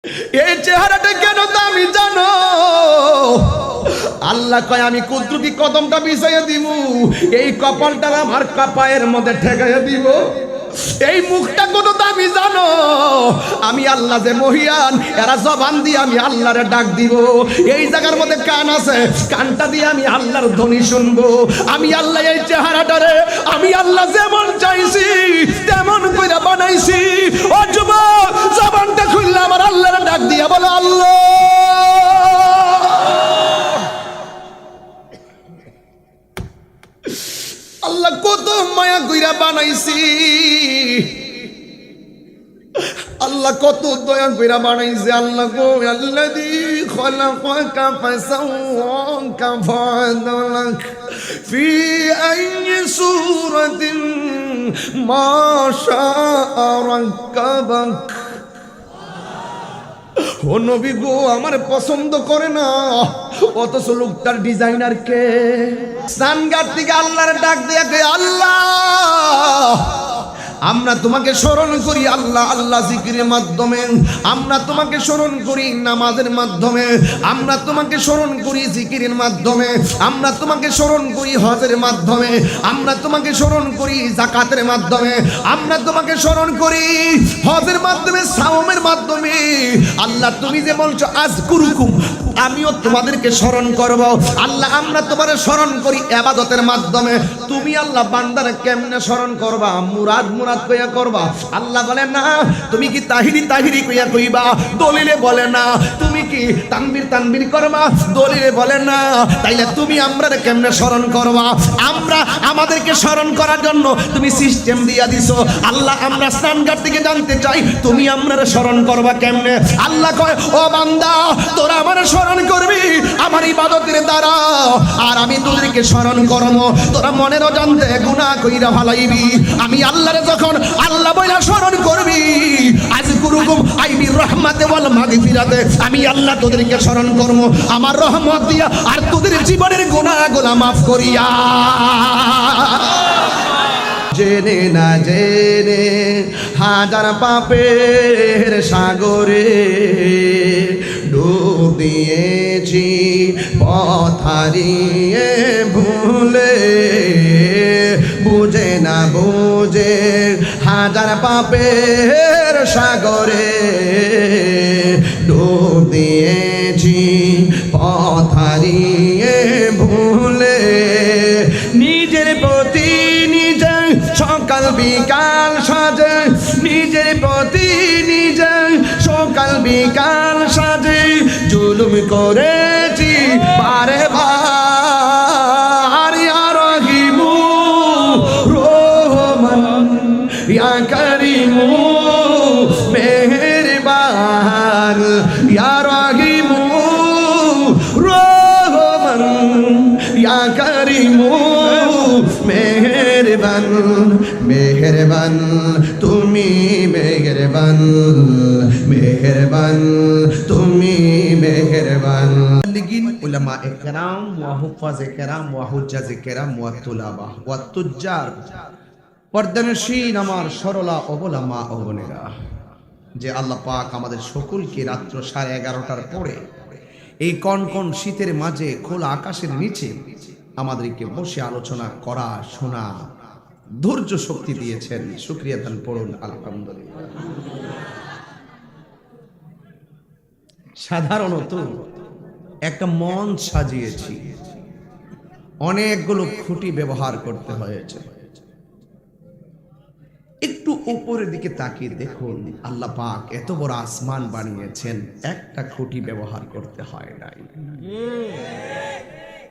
এই চেহারাটা কেন দামি জানো? আল্লাহ কয় আমি কুদরতি কদমটা বিছাইয়া দিব, এই কপালটা আমার কপায়ের মধ্যে ঠেকাইয়া দিব। এই মুখটা কত দামি জানো? আমি আল্লাহ যে মহিয়ান, এরা জবান দিয়ে আমি আল্লাহরে ডাক দিব। এই জায়গার মধ্যে কান আছে, কানটা দিয়ে আমি আল্লাহর ধ্বনি শুনবো। আমি আল্লাহ এই চেহারাটারে আমি আল্লাহ যেমন চাইছি তেমন কইরা বানাইছি। ও যুবক, জবানটা খুললে আমার আল্লাহরে ডাক দিয়া বলো আল্লাহ। আল্লাহ কত মায়া কইরা বানাইছি, আল্লাহ কত দয়া কইরা বানাইছে। আল্লাহ গো আল্লাযী খালাকাকা ফাসাওয়াকা ফাআদালাক ফি আইয়ি সূরাতিন মা শাআ রাক্কাবাক। ও নবী গো, আমার পছন্দ করে না, অথচ লোকটার ডিজাইনার কে? স্নানঘাট থেকে আল্লাহর ডাক দিয়ে কে আল্লাহ আমরা তোমাকে স্মরণ করি। আল্লাহ আল্লাহ জিকিরের মাধ্যমে আমরা তোমাকে স্মরণ করি, নামাজের মাধ্যমে আমরা তোমাকে স্মরণ করি, জিকিরের মাধ্যমে আমরা তোমাকে স্মরণ করি, হজের মাধ্যমে আমরা তোমাকে স্মরণ করি, যাকাতের মাধ্যমে আমরা তোমাকে স্মরণ করি, হজের মাধ্যমে, সাওমের মাধ্যমে। আল্লাহ তুমি যে বলছো আযকুরুকুম, আমিও তোমাদেরকে স্মরণ করব। আল্লাহ আমরা তোমারে স্মরণ করি ইবাদতের মাধ্যমে। তুমি আল্লাহ বান্দারে কেমনে স্মরণ করবা? মুরাদ মুরাদ কইয়া করবা? আল্লাহ বলে না। তুমি কি তাহিরি তাহিরি কইয়া কইবা? দলিলে বলে না। তুমি কি তানবীর তানবীর করবা? দলিলে বলে না। তাইলে তুমি আমরারে কেমনে স্মরণ করবা? আমরা আমাদেরকে স্মরণ করার জন্য তুমি সিস্টেম দিয়া দিছো। আল্লাহ আমরা স্নানঘাট থেকে জানতে চাই তুমি আমরারে স্মরণ করবা কেমনে? আল্লাহ কয় ও বান্দা, তোরা আমারে স্মরণ করবি আমার ইবাদতের দ্বারা, আর আমি তোদেরকে স্মরণ করবো। তোরা মনের অজান্তে গুনাহ কইরা ফালাইবি। আমি আল্লাহরে যখন আল্লাহ বইলা স্মরণ করবি, আযকুরুকুম আই বির রাহমাতি ওয়াল মাগফিরাতে, আমি আল্লাহ তোদেরকে স্মরণ করবো আমার রহমত দিয়া, আর তোদের জীবনের গুনাহগুলো মাফ করিয়া। জেনে না জেনে হাজার পাপের সাগরে ডুব দিয়েছি, পথ হারিয়ে ভুলে, বুঝে না বুঝে হাজার পাপের সাগরে ডুব দিয়েছি, পথ হারিয়ে ভুলে। নিজের প্রতি নিজে সকাল বিকাল সাজে, নিজের প্রতি নিজে সকাল বিকাল সাজে জুলুম করেছি বারে বার। ইয়া রহিমু রহমান, ইয়া করিমু মেহেরবান, ইয়া রহিমু রহমান, ইয়া করিমু মেহেরবান। মেহেরবান তুমি মেহেরবান, মেহেরবান তুমি মেহেরবান। লিগিন উলামা একরাম ওয়া হুফাজ একরাম ওয়া হুজ্জাজ একরাম ওয়া তুলাবা ওয়া তুজ্জার, পর্দানশীন আমার সরলা অবলা মা ও বোনেরা, যে আল্লাহ পাক আমাদের সকলকে রাত্র 11:30টার পরে এই কনকন শীতের মাঝে খোলা আকাশের নিচে আমাদেরকে বসে আলোচনা করা, শোনা, ধৈর্য শক্তি দিয়েছেন। শুকরিয়া দান পড়ুন আলহামদুলিল্লাহ। সাধারণত একটা মঞ্চ সাজিয়েছি, অনেকগুলো খুঁটি ব্যবহার করতে হয়েছে। একটু উপরের দিকে তাকিয়ে দেখুন, আল্লাহ পাক এত বড় আসমান বানিয়েছেন, একটা খুঁটি ব্যবহার করতে হয় নাই।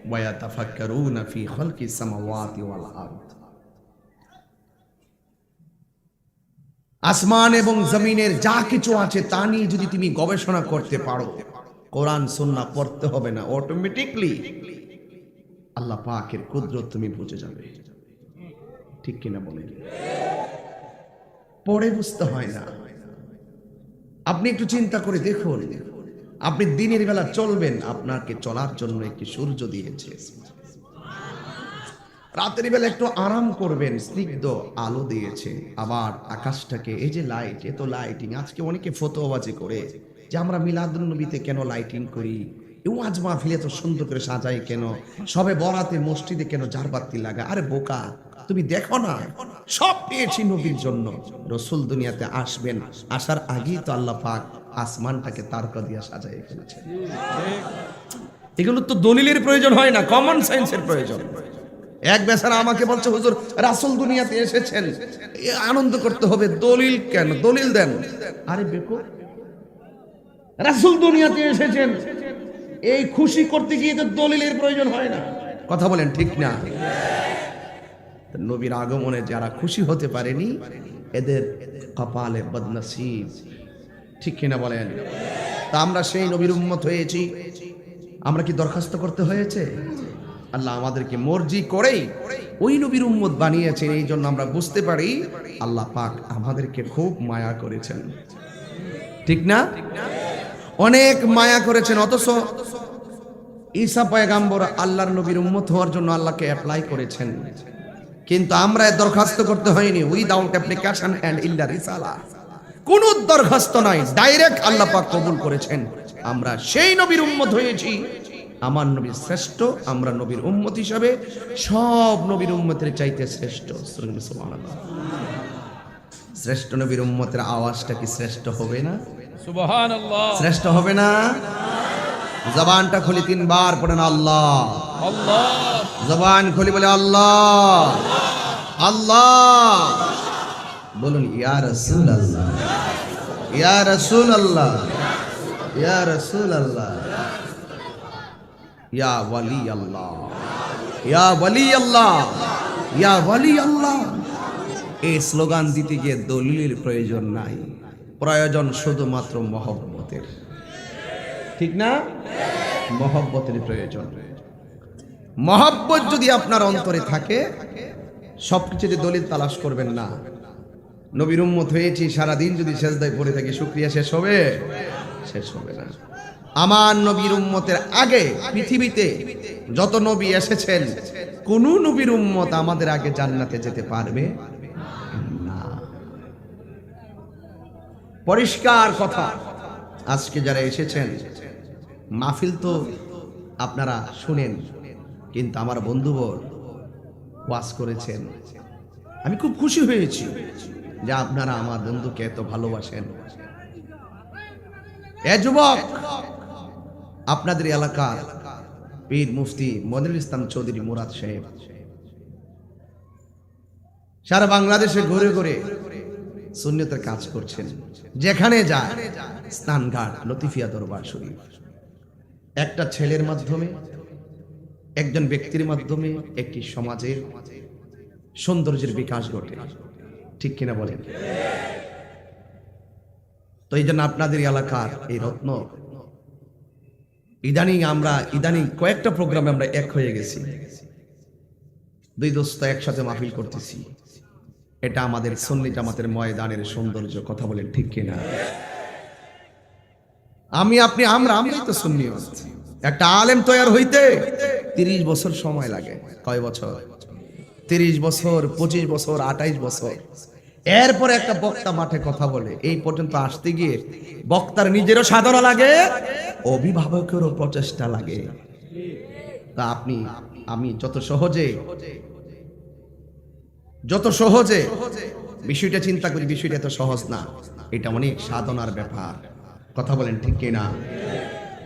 ওয়ায়াতাফাক্কারুনা ফি খালকিস সামাওয়াতি ওয়াল আরদ, আসমান এবং জমিনের যা কিছু আছে তা নিয়ে যদি তুমি গবেষণা করতে পারো, কোরআন সুন্নাহ পড়তে হবে না, অটোমেটিকলি আল্লাহ পাকের কুদরত তুমি বুঝে যাবে। ঠিক কিনা বলেন? পড়ে বুঝতে হয় না। আপনি একটু চিন্তা করে দেখুন, আপনি দিনের বেলা চলবেন, আপনাকে চলার জন্য একটি সূর্য দিয়েছে। রাতের বেলা একটু আরাম করবেন, স্নিগ্ধ আলো দিয়েছে। আবার আকাশটাকে, এই যে লাইট, এত লাইটিং, আজকে অনেকে ফতোয়াবাজি করে যে আমরা মিলাদুন নবীতে কেন লাইটিং করি, ওয়াজ মাহফিলে তো সুন্দর করে সাজাই কেন, সবে বরাতে মসজিদে কেন জারবাতি লাগা? আরে বোকা, তুমি দেখো না, সব পেয়েছি নবীর জন্য। রসুল দুনিয়াতে আসবেন, আসার আগেই তো আল্লাহ পাক আসমানটাকে তারকা দিয়ে সাজাই ফেলেছেন। এগুলো তো দলিলের প্রয়োজন হয় না, কমন সেন্সের প্রয়োজন। এক বেচারা আমাকে বলছে, হুজুর রাসূল দুনিয়াতে এসেছেন, আনন্দ করতে হবে, দলিল কেন? দলিল দেন। আরে বেকুব, রাসূল দুনিয়াতে এসেছেন, এই খুশি করতে গিয়ে তো দলিলের প্রয়োজন হয় না। কথা বলেন ঠিক না? নবীর আগমনে যারা খুশি হতে পারেনি, এদের কপালে বদনসিব। ঠিক কিনা বলেন? তা আমরা সেই নবীর উম্মত হয়েছি, আমরা কি দরখাস্ত করতে হয়েছে? আল্লাহ আমাদেরকে মর্জি করেই ওই নবীর উম্মত বানিয়েছেন। এই জন্য আমরা বুঝতে পারি আল্লাহ পাক আমাদেরকে খুব মায়া করেছেন। ঠিক না? অনেক মায়া করেছেন। অথচ ঈসা পয়গাম্বর আল্লাহর নবীর উম্মত হওয়ার জন্য আল্লাহকে অ্যাপ্লাই করেছেন, কিন্তু আমরা দরখাস্ত করতে হয়নি। উইদাউট অ্যাপ্লিকেশন এন্ড ইল্লা রিসালা, কোন দরখাস্ত নাই, ডাইরেক্ট আল্লাহ পাক কবুল করেছেন। আমরা সেই নবীর উম্মত হয়েছি। আমার নবী শ্রেষ্ঠ, আমরা নবীর উম্মত হিসাবে সব নবীর উম্মতের চাইতে শ্রেষ্ঠ। সুবহানাল্লাহ। শ্রেষ্ঠ নবীর উম্মতের আওয়াজটা কি শ্রেষ্ঠ হবে না? সুবহানাল্লাহ। শ্রেষ্ঠ হবে না? জবানটা খুলি তিনবার পড়েন আল্লাহ আল্লাহ। জবান খুলি বলে আল্লাহ আল্লাহ। বলুন ইয়া রাসূলুল্লাহ, ইয়া রাসূলুল্লাহ, ইয়া রাসূলুল্লাহ, ইয়া ওয়ালি আল্লাহ, ইয়া ওয়ালি আল্লাহ, ইয়া ওয়ালি আল্লাহ। এই স্লোগান দিতে গিয়ে দলিলের প্রয়োজন নাই, প্রয়োজন শুধুমাত্র মহব্বতের। ঠিক না? মহব্বতের প্রয়োজন। মহব্বত যদি আপনার অন্তরে থাকে, সবকিছুতে দলিল তালাশ করবেন না। নবীর উম্মত হয়েছি, সারাদিন যদি সেজদায় পড়ে থাকি, শুকরিয়া শেষ হবে? শেষ হবে না। আমার নবীর উম্মতের আগে পৃথিবীতে যত নবী এসেছেন, কোন নবীর উম্মত আমাদের আগে জান্নাতে যেতে পারবে না। পরিষ্কার কথা। আজকে যারা এসেছেন, মাহফিল তো আপনারা শুনেন, কিন্তু আমার বন্ধুবর ওয়াজ করেছেন, আমি খুব খুশি হয়েছি যে আপনারা আমার বন্ধুকে এত ভালোবাসেন। এ যুবক, আপনাদের এলাকার পীর মুফতি মনিরুল ইসলাম চৌধুরী মুরাদ সাহেব সারা বাংলাদেশে ঘুরে ঘুরে সুন্নতের কাজ করছেন। যেখানে যায়, স্নানঘাট, লতিফিয়া দরবার শরীফ, একটা ছেলের মাধ্যমে, একজন ব্যক্তির মাধ্যমে একটি সমাজের সৌন্দর্যের বিকাশ ঘটে। ঠিক কিনা বলেন? তো এই জন্য আপনাদের এলাকার এই রত্ন, ইদানিং কয়েকটা প্রোগ্রামে আমরা এক হয়ে গেছি, দুই দোস্ত একসাথে মাহফিল করতেছি। এটা আমাদের সুন্নি জামাতের ময়দানের সৌন্দর্য। কথা বলেন ঠিক কিনা? আমরাই তো সুন্নিয়ত। একটা আলেম তৈরি হইতে 30 বছর সময় লাগে। কয় বছর? 30 বছর, 25 বছর, 28 বছর। এরপর একটা বক্তা মাঠে কথা বলে, এই পর্যন্ত আসতে গিয়ে বক্তার নিজেরও সাধনা লাগে, অভিভাবকেরও প্রচেষ্টা লাগে। তা আমি যত সহজে বিষয়টা চিন্তা করি, বিষয়টা এত সহজ না, এটা অনেক সাধনার ব্যাপার। কথা বলেন ঠিক কিনা?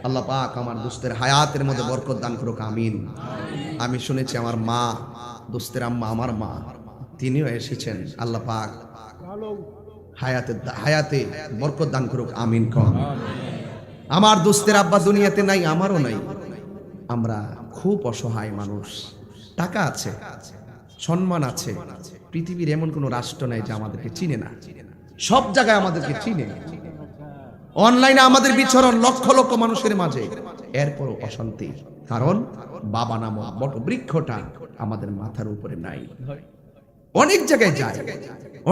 আল্লাহ পাক আমার দোস্তের হায়াতের মধ্যে বরকত দান করুক, আমিন। আমি শুনেছি আমার মা, দোস্তের আম্মা, আমার মা, তিনিও এসেছেন। আল্লাহ পাক হায়াতে বরকত দান করুক, আমিন কন। আমার দোস্তের আব্বা দুনিয়াতে নাই, আমারও নাই। আমরা খুব অসহায় মানুষ। টাকা আছে, সম্মান আছে, পৃথিবীর এমন কোন রাষ্ট্র নাই যে আমাদেরকে চিনে না। সব জায়গায় আমাদেরকে চিনে। অনলাইনে আমাদের বিচরণ লক্ষ লক্ষ মানুষের মাঝে, এরপরও অশান্তি। কারণ বাবা নামক বট বৃক্ষটা আমাদের মাথার উপরে নাই। অনেক জায়গায় যাই,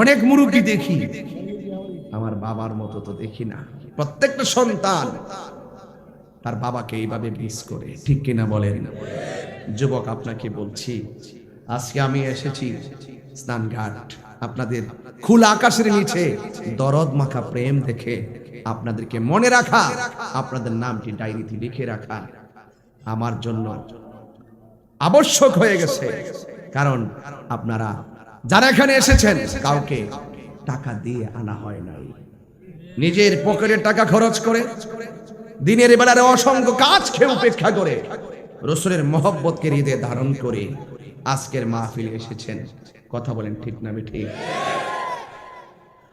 অনেক মুরুব্বি দেখি, আমার বাবার মতো তো দেখি না। প্রত্যেকটা সন্তান তার বাবাকে এইভাবে মিস করে। ঠিক কিনা বলেন? যুবক, আপনাকে বলছি, আজকে আমি এসেছি স্নানঘাট, আপনাদের খোলা আকাশের নিচে দরদ মাখা প্রেম দেখে আপনাদেরকে মনে রাখা, আপনাদের নামটি ডায়েরিতে লিখে রাখা আমার জন্য আবশ্যক হয়ে গেছে। কারণ আপনারা যারা এখানে এসেছেন কাউকে টাকা দিয়ে আনা হয় নাই, নিজের পকেটের টাকা খরচ করে দিনের বেলার অসংখ্য কাজ খেয়ে উপেক্ষা করে রাসূলের মহব্বতকে হৃদয়ে ধারণ করে আজকের মাহফিলে এসেছেন। কথা বলেন ঠিক না ঠিক?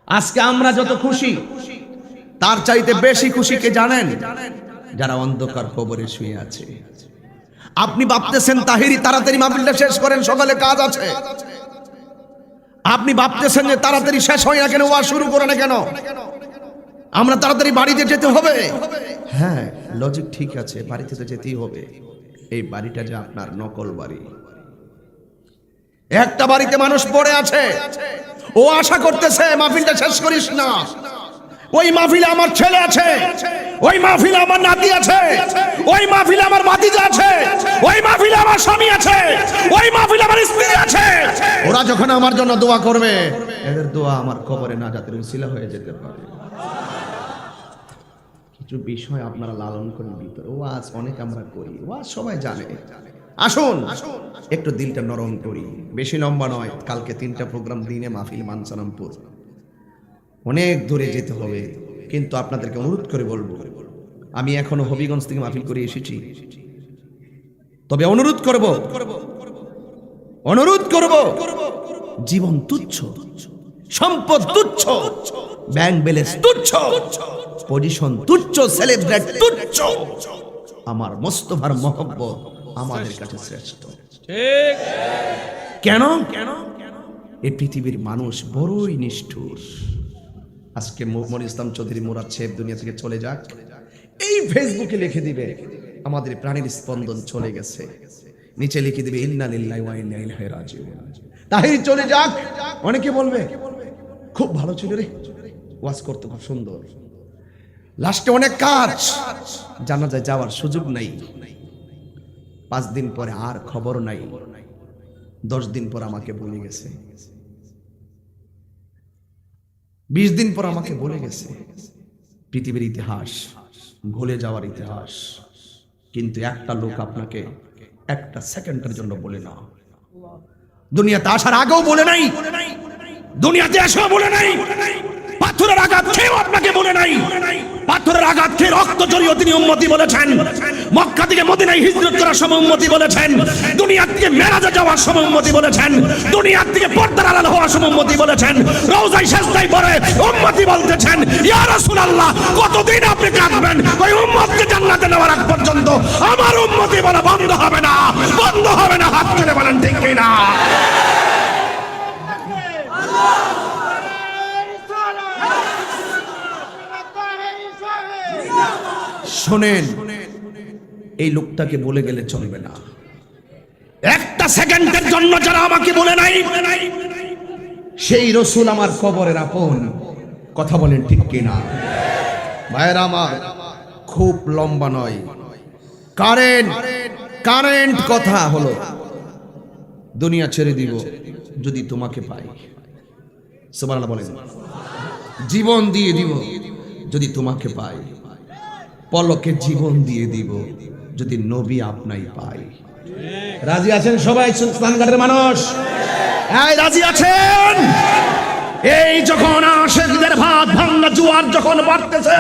আজকে আমরা যত খুশি তার চাইতে বেশি খুশি কে জানেন? যারা অন্ধকার কবরে শুয়ে আছে। আপনি ভাবতেছেন তাহিরি তাড়াতাড়ি মাহফিলটা শেষ করেন, সকালে কাজ আছে। আপনি ভাবতেছেন যে তাড়াতাড়ি শেষ হয় না কেন, ওয়াজ শুরু করে না কেন, আমরা তাড়াতাড়ি বাড়িতে যেতে হবে। হ্যাঁ, লজিক ঠিক আছে, বাড়িতে তো যেতেই হবে। এই বাড়িটা যে আপনার নকল বাড়ি। একটা বাড়িতে মানুষ পড়ে আছে, ও আশা করতেছে মাহফিলটা শেষ করিস না। ওই মাহফিলে আমার ছেলে আছে, ওই মাহফিলে আমার নাতি আছে, ওই মাহফিলে আমার ভাতিজা আছে, ওই মাহফিলে আমার স্বামী আছে, ওই মাহফিলে আমার স্ত্রী আছে। ওরা যখন আমার জন্য দোয়া করবে, এদের দোয়া আমার কবরে নাজাতের উসিলা হয়ে যেতে পারে। কিছু বিষয় আপনারা লালন করেন ভিতরে। ওয়াজ অনেক আমরা করি, ওয়াজ সবাই জানে। আসুন একটু দিলটা নরম করি, বেশি লম্বা নয়। কালকে 3টা প্রোগ্রাম দিনে মাহফিল মানসারামপুর, অনেক দূরে যেতে হবে। কিন্তু আপনাদেরকে অনুরোধ করে বলবো, আমি এখনো হবিগঞ্জ থেকে মাহফিল করে এসেছি, তবে অনুরোধ করব জীবন তুচ্ছ, সম্পদ তুচ্ছ, ব্যাংক ব্যালেন্স তুচ্ছ, পজিশন তুচ্ছ, সেলিব্রেট তুচ্ছ। আমার মোস্তফার মহব্বত আমাদের কাছে শ্রেষ্ঠ। ঠিক। কেন? এই পৃথিবীর মানুষ বড়ই নিষ্ঠুর। আজকে মনির ইসলাম চৌধুরী মুরাদ সাহেব দুনিয়া থেকে চলে যাক, এই ফেসবুকে লিখে দিবে আমাদের প্রাণীর স্পন্দন চলে গেছে, নিচে লিখে দিবে ইন্না লিল্লাহি ওয়া ইন্না ইলাইহি রাজিউন। তাহির চলে যাক, অনেকে বলবে খুব ভালো ছিল রে, ওয়াজ করতে খুব সুন্দর। লাস্টে অনেক কাজ, জানাজায় যাওয়ার সুযোগ নাই। 5 দিন পরে আর খবর নাই, 10 দিন পর আমাকে বলে গেছে, 20 দিন পর আমাকে বলে গেছে। পৃথিবীর ইতিহাস ভুলে যাওয়ার ইতিহাস, কিন্তু একটা লোক আপনাকে একটা সেকেন্ডের জন্য বলে না। দুনিয়াতে আসার আগেও বলে নাই, দুনিয়াতে এসেও বলে নাই, পাথরের আঘাত খেয়েও আপনাকে বলে নাই। পাথরের আঘাত খেয়ে রক্ত জড়িয়ে তিনি উম্মতি বলেছেন, মক্কা থেকে মদিনায় হিজরত করার সময় উম্মতি বলেছেন, দুনিয়া থেকে মেরাজে যাওয়ার সময় উম্মতি বলেছেন, দুনিয়া থেকে পর্দার আড়াল হওয়ার সময় উম্মতি বলেছেন, রওজায় সেজদায় পড়ে উম্মতি বলতেছেন ইয়া রাসূলুল্লাহ কতদিন আপনি কাঁদবেন ওই উম্মতকে জান্নাতে নেওয়ার আগ পর্যন্ত? আমার উম্মতি বলা বন্ধ হবে না, বন্ধ হবে না। হাত তুলে বলেন ঠিক কি না? শোনেন, এই লোকটাকে বলে গেলে চলবে না। একটা সেকেন্ডের জন্য যারা আমাকে বলে নাই, সেই রাসূল আমার কবরের আপন। কথা বলেন ঠিক কিনা? ভাইরা আমার, খুব লম্বা নয়, কারেন্ট কথা হলো, দুনিয়া ছেড়ে দিব যদি তোমাকে পাই। সুবহানাল্লাহ বলেন। জীবন দিয়ে দিব যদি তোমাকে পাই, পলকে জীবন দিয়ে দিব যদি নবী আপনাই পাই। রাজি আছেন সবাই? স্নানঘাটের মানুষ এই রাজি আছেন? এই যখন আশিকদের ভাত ভাঙা জোয়ার যখন বাড়তেছে,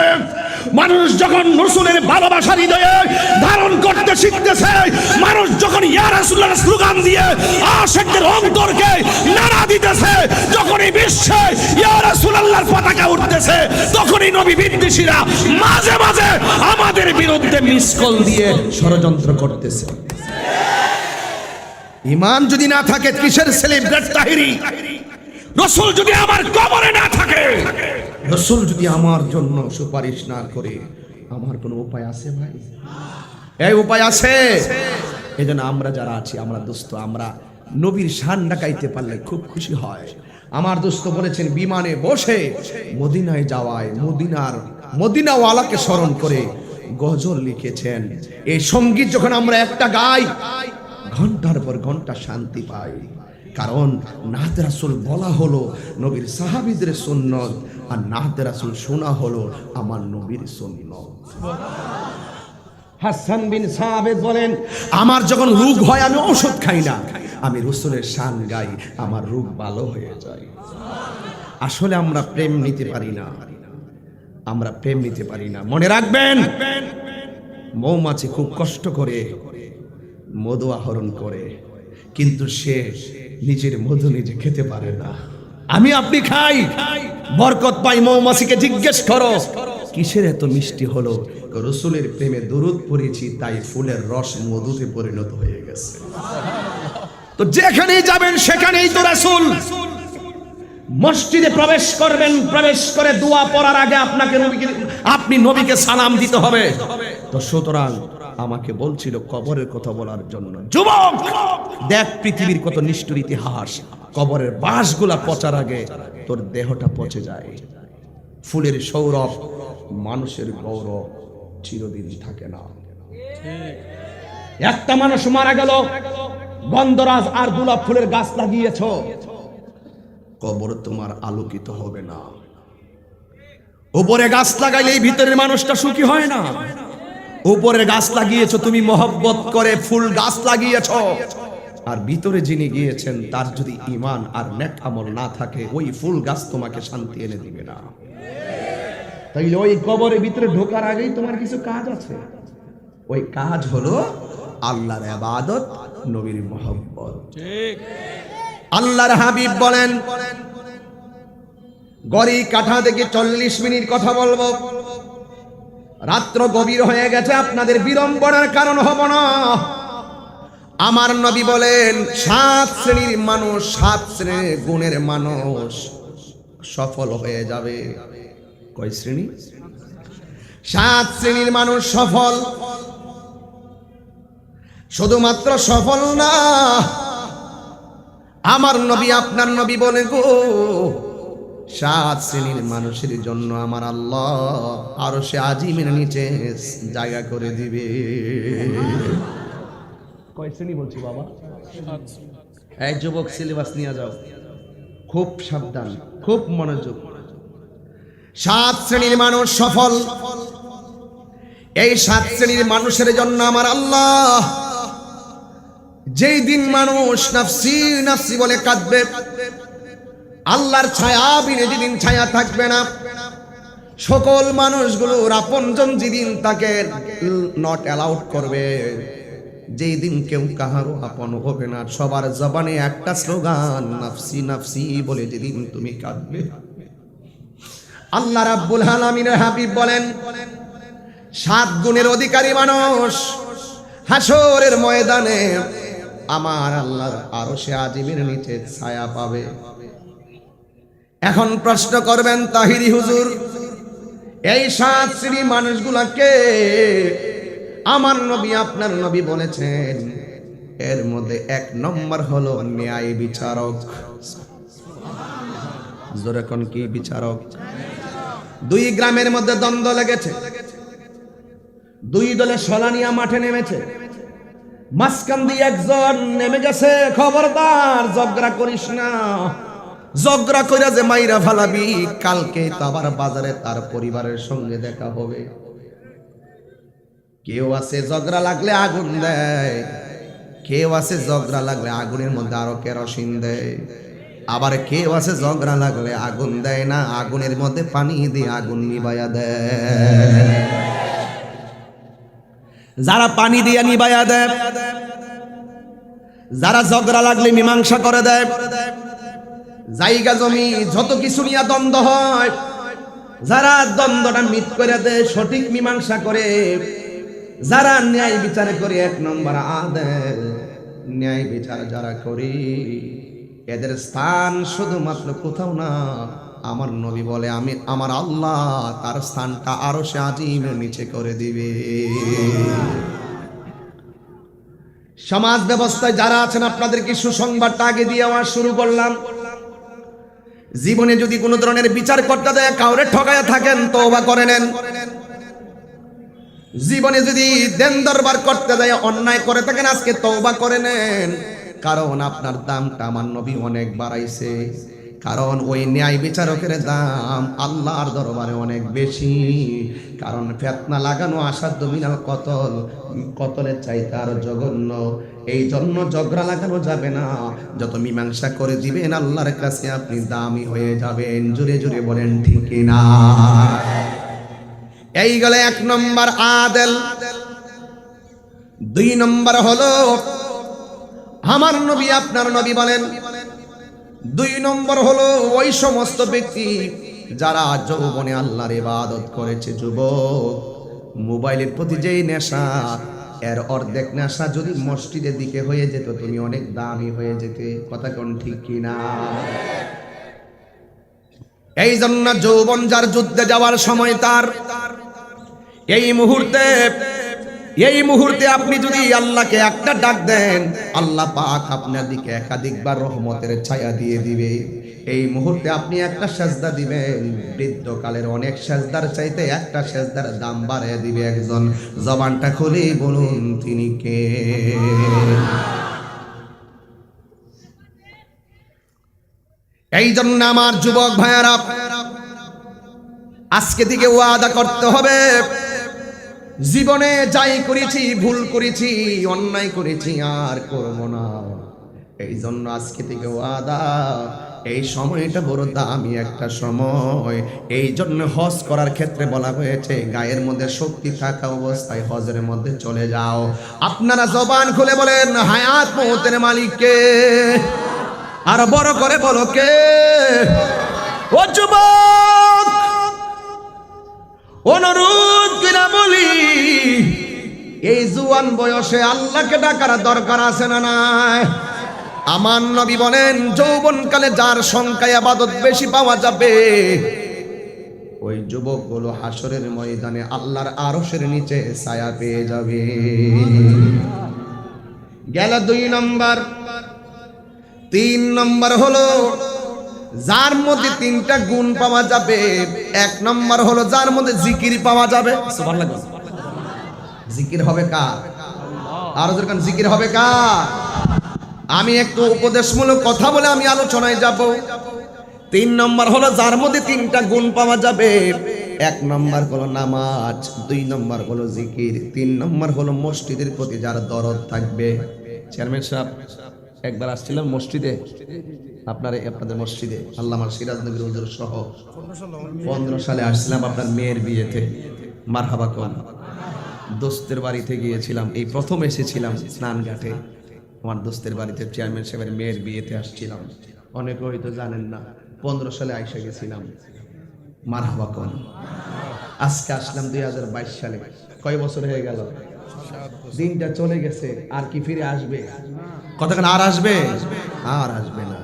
মানুষ যখন রাসূলের ভালোবাসার হৃদয়ে ধারণ করতে শিখতেছে, মানুষ যখন ইয়া রাসূলুল্লাহ স্লোগান দিয়ে আশিকদের অন্তরকে নাড়া দিতেছে, যখন এই বিশ্বে ইয়া রাসূলুল্লাহর পতাকা উঠতেছে, তখনই নবী বিদ্বেষীরা মাঝে মাঝে আমাদের বিরুদ্ধে মিসকল দিয়ে ষড়যন্ত্র করতেছে। ঈমান যদি না থাকে, কিসের সেলিব্রেট তাহিরি? রাসূল যদি আমার কবরে না থাকে, রাসূল যদি আমার জন্য সুপারিশ না করে, আমার কোনো উপায় আছে ভাই? এই উপায় আছে? এজন্য আমরা যারা আছি, আমরা দোস্ত, আমরা নবীর শান ডাকাইতে পারলে খুব খুশি হয়। আমার দোস্ত বলেছেন বিমানে বসে মদিনায় যাওয়ায় মদিনাওয়ালাকে স্মরণ করে গজল লিখেছেন। এই সঙ্গীত যখন আমরা একটা গাই, ঘন্টার পর ঘন্টা শান্তি পাই। কারণ নাতে রাসূল বলা হলো নবীর সাহাবীদের সুন্নত, আর নাতে রাসূল শোনা হলো আমার নবীর সুন্নত। হাসান বিন সাবিত বলেন, আমার যখন রোগ হয় আমি ওষুধ খাই না, আমি রাসূলের শান গাই, আমার রোগ ভালো হয়ে যায়। আসলে আমরা প্রেম নিতে পারি না, আমরা প্রেম নিতে পারি না। মনে রাখবেন, মৌমাছি খুব কষ্ট করে মধু আহরণ করে, কিন্তু সে নিজের মধু নিজে খেতে পারে না। আমি আপনি খাই, বরকত পাই। মৌমাছিকে জিজ্ঞেস করো কিসের এত মিষ্টি হলো, রাসূলের প্রেমে দরুদ পড়েছি, তাই ফুলের রস মধুতে পরিণত হয়ে গেছে। তো যেখানেই যাবেন সেখানেই তো রাসূল। মসজিদে প্রবেশ করবেন, প্রবেশ করে দোয়া পড়ার আগে আপনি নবীকে সালাম দিতে হবে। তো সুতরাং আমাকে বলছিল কবরের কথা বলার জন্য, যুবক দেখ পৃথিবীর কত নিষ্ঠুর ইতিহাস, কবরের বাঁশগুলা পচার আগে তোর দেহটা পচে যায়। ফুলের সৌরভ, মানুষের গৌরব চিরদিন থাকে না। একটা মানুষ মারা গেল, গন্ধরাজ আর গোলাপ ফুলের গাছ লাগিয়েছ, কবর তোমার আলোকিত হবে না। উপরে গাছ লাগাইলে এই ভিতরের মানুষটা সুখী হয় না। উপরে গাছ লাগিয়েছো তুমি মহব্বত করে, ফুল গাছ লাগিয়েছ, আর ভিতরে যিনি গিয়েছেন তার যদি ঈমান আর নেক আমল না থাকে, ওই ফুল গাছ তোমাকে শান্তি এনে দিবে না। তাইলে ওই কবরের ভিতরে ঢোকার আগেই তোমার কিছু কাজ আছে। ওই কাজ হলো আল্লাহর ইবাদত, নবীর মহব্বত। ঠিক। আল্লাহর হাবিব বলেন, গড়ি কাঠা থেকে 40 মিনিট কথা বলবো, রাত্র গভীর হয়ে গেছে, আপনাদের বিড়ম্বনার কারণ হব না। আমার নবী বলেন 7 শ্রেণীর মানুষ, 7 শ্রেণীর গুণের মানুষ সফল হয়ে যাবে। কয় শ্রেণী? 7 শ্রেণীর মানুষ সফল। শুধুমাত্র সফল না, আমার নবী আপনার নবী বলে গো, 7 শ্রেণীর মানুষের জন্য আমার আল্লাহ আরশে আজিমের নিচে জায়গা করে দিবে। কয় শ্রেণী বলছি বাবা? এই যুবক সিলেবাস নিয়ে যাও, খুব সাবধান, খুব মনোযোগ। 7 শ্রেণীর মানুষ সফল। এই 7 শ্রেণীর মানুষের জন্য আমার আল্লাহ, যেই দিন মানুষ নাফসি নাফসি বলে কাঁদবে, আল্লাহর ছায়া বিনে যেদিন ছায়া থাকবে না, সকল মানুষগুলোর আপনজন যেদিন তাকে নট অ্যালাউড করবে, যেই দিন কেউ কাহারও আপন হবে না, সবার জবানে একটা স্লোগান নাফসি নাফসি বলে যেদিন তুমি কাঁদবে, আল্লাহ রাব্বুল আলামিনের হাবিব বলেন 7 গুণের অধিকারী মানুষ হাসরের ময়দানে আমার আল্লাহর আরশে আজিমের নিচে ছায়া পাবে। এখন প্রশ্ন করবেন তাহিরি হুজুর, এই 7 শ্রেণীর মানুষগুলাকে আমার নবী আপনার নবী বলেছেন, এর মধ্যে 1 নম্বর হলো ন্যায় বিচারক। জোরে কোন কি বিচারক? 2 গ্রামের মধ্যে দ্বন্দ্ব লেগেছে, 2 দলে সলানিয়া মাঠে নেমেছে, মাঝখান দিয়ে একজন নেমে গেছে, খবরদার ঝগড়া করিস না, ঝগড়া কইরা যে মাইরা ফালাবি, কালকে তো আবার বাজারে তার পরিবারের সঙ্গে দেখা হবে। কেউ আছে ঝগড়া লাগলে আগুন দেয়, কেউ আছে ঝগড়া লাগলে আগুনের মধ্যে আরো কেরোসিন দেয়, আবার কেউ আছে ঝগড়া লাগলে আগুন দেয় না, আগুনের মধ্যে পানি দিয়ে আগুন নিভাইয়া দেয়। যারা পানি দিয়ে নিভাইয়া দেয়, যারা ঝগড়া লাগলে মীমাংসা করে দেয়, জায়গা জমি যত কিছু নিয়ে দ্বন্দ্ব হয়, যারা দ্বন্দ্বটা মিট করে দেয়, সঠিক মীমাংসা করে, যারা ন্যায় বিচার করে 1 নম্বর আদেল, ন্যায় বিচার যারা করে, এদের স্থান শুধুমাত্র কোথাও না, আমার নবী বলে আমি আমার আল্লাহ তার স্থানটা আরশে আজিমের নিচে করে দিবে। সমাজ ব্যবস্থায় যারা আছেন আপনাদেরকে সুসংবাদটা আগে দিয়ে আমার শুরু করলাম, জীবনে যদি কোনো ধরনের বিচার করতে দেয়, কাউরে ঠকায়া থাকেন তওবা করে নেন। জীবনে যদি দেন দরবার করতে দেয়, অন্যায় করে থাকেন, আজকে তওবা করে নেন। কারণ আপনার দামটা আমার নবী অনেক বাড়াইছে। কারণ ওই ন্যায় বিচারকের দাম আল্লাহর দরবারে অনেক বেশি। কারণ ফিতনা লাগানো আসাধ্য মিনাল কতল, কতলের চাইতে আরো জঘন্য। এই জন্য ঝগড়া লাগানো যাবে না। যত মীমাংসা করে দিবেন আল্লাহর কাছে আপনি দামি হয়ে যাবেন। জোরে জোরে বলেন ঠিক কিনা? এই গেল 1 নম্বর আদেল। 2 নম্বর হলো আমার নবী আপনার নবী বলেন, 2 নম্বর হলো ওই সমস্ত ব্যক্তি যারা যৌবনে আল্লাহর ইবাদত করেছে। যুবক, মোবাইলের প্রতি যেই নেশা, এর অর্ধেক নেশা যদি মসজিদের দিকে হয়ে যেত তুমি অনেক দামি হয়ে যেতে। কথা কোন ঠিক কিনা? এই জন্য যৌবন যার যুদ্ধে যাওয়ার সময় তার, এই মুহূর্তে আপনি যদি আল্লাহকে একটা ডাক দেন, আল্লাহ পাক আপনার দিকে একাধিকবার রহমতের ছায়া দিয়ে দিবে। এই মুহূর্তে আপনি একটা সেজদা দিবেন, বৃদ্ধকালের অনেক সেজদার চাইতে একটা সেজদার দাম বাড়িয়ে দিবে একজন। জবানটা খুলে বলুন তিনি কে? এই জন্য আমার যুবক ভাইয়ারা, আজকে থেকে ওয়াদা করতে হবে, জীবনে যাই করেছি, ভুল করেছি, অন্যায় করেছি আর করব না। এই জন্য আজকে থেকে ওয়াদা, এই সময়টা বড় দামি একটা সময়। এই জন্য হজ করার ক্ষেত্রে বলা হয়েছে গায়ের মধ্যে শক্তি থাকা অবস্থায় হজের মধ্যে চলে যাও। আপনারা জবান খুলে বলেন হায়াত মওতের মালিক কে? আর বড় করে বলো কে? ও যুবক, অনুরোধ করে বলি, এই জুয়ান বয়সে আল্লাহকে ডাকার দরকার আছে না নাই? আমার নবী বলেন যৌবনকালে যার সংখ্যায় ইবাদত বেশি পাওয়া যাবে, ওই যুবকগুলো হাসরের ময়দানে আল্লাহর আরশের নিচে ছায়া পেয়ে যাবে। গেল 2 নম্বর। 3 নম্বর হলো যার মধ্যে 3টা গুণ পাওয়া যাবে। 1 নম্বর হলো যার মধ্যে জিকির পাওয়া যাবে। সুবহানাল্লাহ। জিকির হবে কার? আর যখন জিকির হবে কার? আমি একটু উপদেশমূলক কথা বলে আমি আলোচনায় যাব। 3 নম্বর হলো যার মধ্যে 3টা গুণ পাওয়া যাবে। 1 নম্বর হলো নামাজ, 2 নম্বর হলো জিকির, 3 নম্বর হলো মসজিদের প্রতি যার দরদ থাকবে। চেয়ারম্যান সাহেব, একবার আসছিলাম মসজিদে, আপনাদের মসজিদে আল্লামা সিরাজ নবী হুজুর সহ 15 সালে আসছিলাম আপনার মেয়ের বিয়েতে। মারহাবা কোন দোস্তের বাড়িতে গিয়েছিলাম, এই প্রথম এসেছিলাম স্নানঘাটে। আমার দোস্তের বাড়িতে চেয়ারম্যান সাহেবের মেয়ের বিয়েতে আসছিলাম। অনেকে হয়তো জানেন না, 15 সালে আইসা গেছিলাম। মারহাবা কোন। আজকে আসলাম 2022 সালে। কয় বছর হয়ে গেল? দিনটা চলে গেছে, আর কি ফিরে আসবে? কতক্ষণ আর আসবে? আর আসবে না।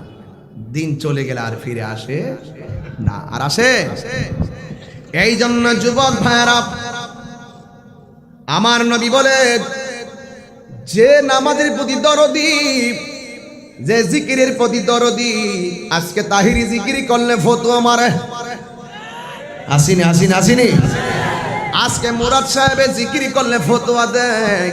দিন চলে গেলে আর ফিরে আসে না। আর আসে? এই জন্য যুবক ভাইরা, আমার নবী বলে যে নামাজের প্রতি দরদি, যে জিকিরের প্রতি দরদি, আজকে তাহিরি জিকির করলে ফতোয়া মারে। আসিনি আসিনি আসিনি। আজকে মুরাদ সাহেবের জিকির করলে ফতোয়া দেয়।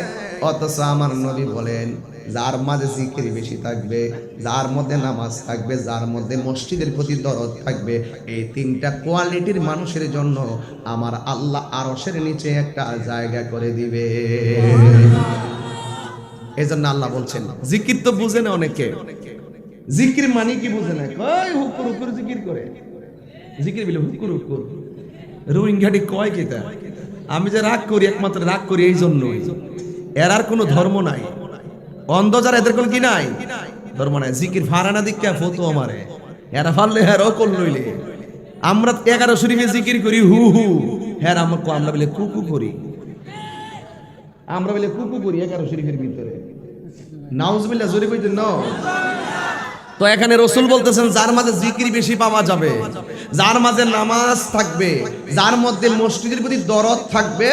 অথচ আমার নবী বলেন যার মাঝে জিকির বেশি থাকবে, যার মধ্যে নামাজ থাকবে, যার মধ্যে মসজিদের প্রতি দরদ থাকবে, এই 3টা কোয়ালিটির মানুষের জন্য আমার আল্লাহ আরশের নিচে একটা জায়গা করে দিবে। এই জন্য আল্লাহ বলছেন জিকির তো বুঝে না অনেকে। জিকির মানে কি বুঝে না? কয় হুকুর হুকুর জিকির করে। জিকির বলে হুকুর হুকুর রোহিঙ্গাটি কয় কেতা? আমি যে রাগ করি, একমাত্র রাগ করি এই জন্যই। এর আর কোনো ধর্ম নাই। অন্ধ যারা, এদের কোনো কি নাই? ধর্ম নাই। জিকির ফারানা দিকা ফতো আমারে এরা ফাললে হ্যাঁ রকল লইলে। আমরা 11 শরীফে জিকির করি হু হু, হ্যাঁ আমরা বলে কুকু করি। আমরা বলে কুকু করি 11 শরীফের ভিতরে। নাউজুবিল্লাহ, জোরে কইতেন না? তো এখানে রাসূল বলতেছেন যার মাঝে জিকির বেশি পাওয়া যাবে, যার মাঝে নামাজ থাকবে, যার মধ্যে মসজিদের প্রতি দরদ থাকবে,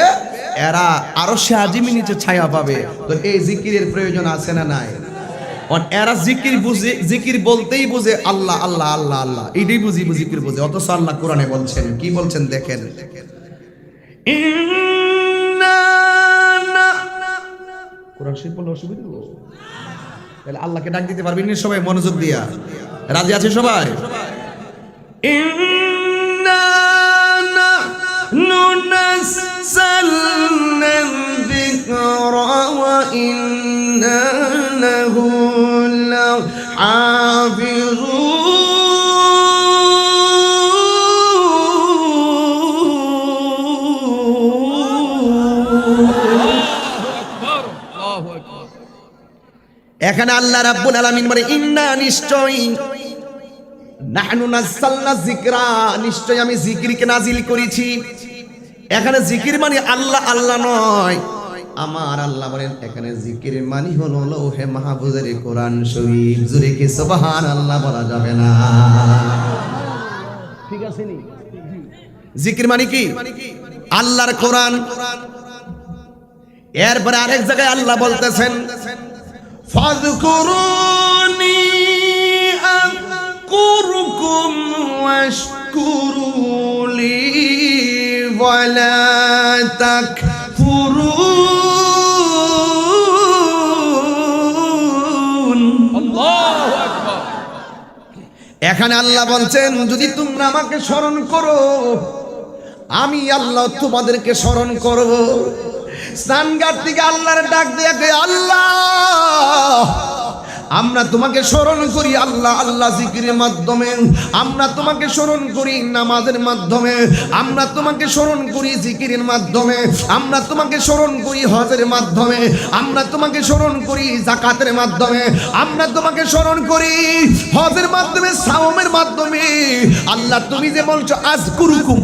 এরা আরশে আজিমের নিচে ছায়া পাবে। তো এই জিকিরের প্রয়োজন আছে না নাই? এরা জিকির বুঝে, জিকির বলতেই বুঝে আল্লাহ আল্লাহ আল্লাহ আল্লাহ, এটাই বুঝি জিকির বুঝে। অথচ আল্লাহ কোরআনে বলছেন, কি বলছেন দেখেন, কোরআন শরীফ বললে অসুবিধা? তাহলে আল্লাহকে ডাক দিতে পারবেন না সবাই মনোযোগ দিয়া? রাজি আছে সবাই? ইন্না নাহনু নাযালনা যিকরা ওয়া ইন্না লাহু লাহাফিজুন। এখানে আল্লাহ রাব্বুল আলামিন বলে ইন্না নিশ্চয়ই নাহনু নাযালনা যিকরা, নিশ্চয় আমি জিকিরকে নাজিল করেছি। এখানে জিকির মানে আল্লাহ আল্লাহ নয়, আমার আল্লাহ বলেন এখানে জিকির মানে হলো লৌহে মাহফুজের কোরআন শরীফ। জোরে কি সুবহানাল্লাহ বলা যাবে না? ঠিক আছে নি? জিকির মানে কি? আল্লাহর কোরআন। এরপরে আরেক জায়গায় আল্লাহ বলতেছেন ফাযকুরুনি আযকুরকুম ওয়াশকুরুলি ওয়ালা তাকফুরুন। আল্লাহু আকবার। এখানে আল্লাহ বলছেন যদি তোমরা আমাকে স্মরণ করো আমি আল্লাহ তোমাদেরকে স্মরণ করব। স্নানঘাট থেকে আল্লাহর ডাক দিয়ে আল্লাহ আমরা তোমাকে স্মরণ করি আল্লাহ, আল্লাহ জিকিরের মাধ্যমে আমরা তোমাকে স্মরণ করি, নামাজের মাধ্যমে আমরা তোমাকে স্মরণ করি, জিকিরের মাধ্যমে আমরা তোমাকে স্মরণ করি, হজের মাধ্যমে আমরা তোমাকে স্মরণ করি, যাকাতের মাধ্যমে আমরা তোমাকে স্মরণ করি, হজের মাধ্যমে, সাওমের মাধ্যমে। আল্লাহ তুমি যে বলছো আযকুরুকুম,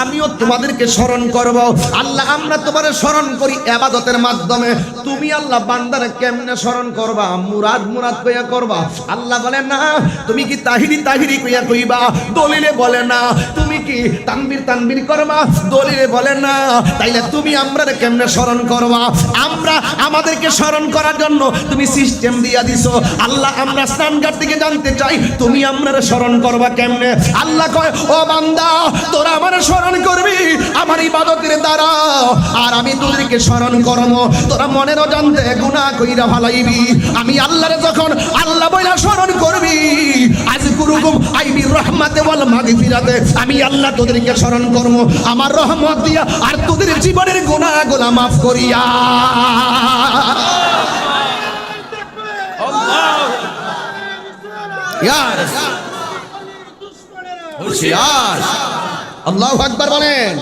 আমিও তোমাদেরকে স্মরণ করব। আল্লাহ আমরা তোমারে স্মরণ করি ইবাদতের মাধ্যমে। তুমি আল্লাহ বান্দারে কেমনে স্মরণ করবা? মুরাদ মুরাদ কইয়া করবা? আল্লাহ বলে না। তুমি কি তাহিরি তাহিরি কইয়া কইবা? দলিলে বলে না। তুমি কি তানবীর তানবীর করবা? দলিলে বলে না। তাইলে তুমি আমরারে কেমনে স্মরণ করবা? আমরা আমাদেরকে স্মরণ করার জন্য তুমি সিস্টেম দিয়া দিছো। আল্লাহ আমরা স্নানঘাট থেকে জানতে চাই তুমি আমরারে স্মরণ করবা কেমনে? আল্লাহ কয় ও বান্দা তোরা আমারে স্মরণ করবি আমার ইবাদতের দ্বারা, আর আমি তোদেরকে স্মরণ করব। তোরা মনের অজান্তে গুনাহ কইরা ফালাইবি। আমি আল্লাহরে যখন আল্লাহ বইলা স্মরণ করবি আযকুরুকুম আইবির রহমাতে ওয়াল মাগফিরাতে, আমি আল্লাহ তোদেরকে স্মরণ করব আমার রহমত দিয়া আর তোদের জীবনের গুনাহগুলো maaf করিয়া। আল্লাহু ইয়ার হুশিয়ার আল্লাহু আকবার বলেন।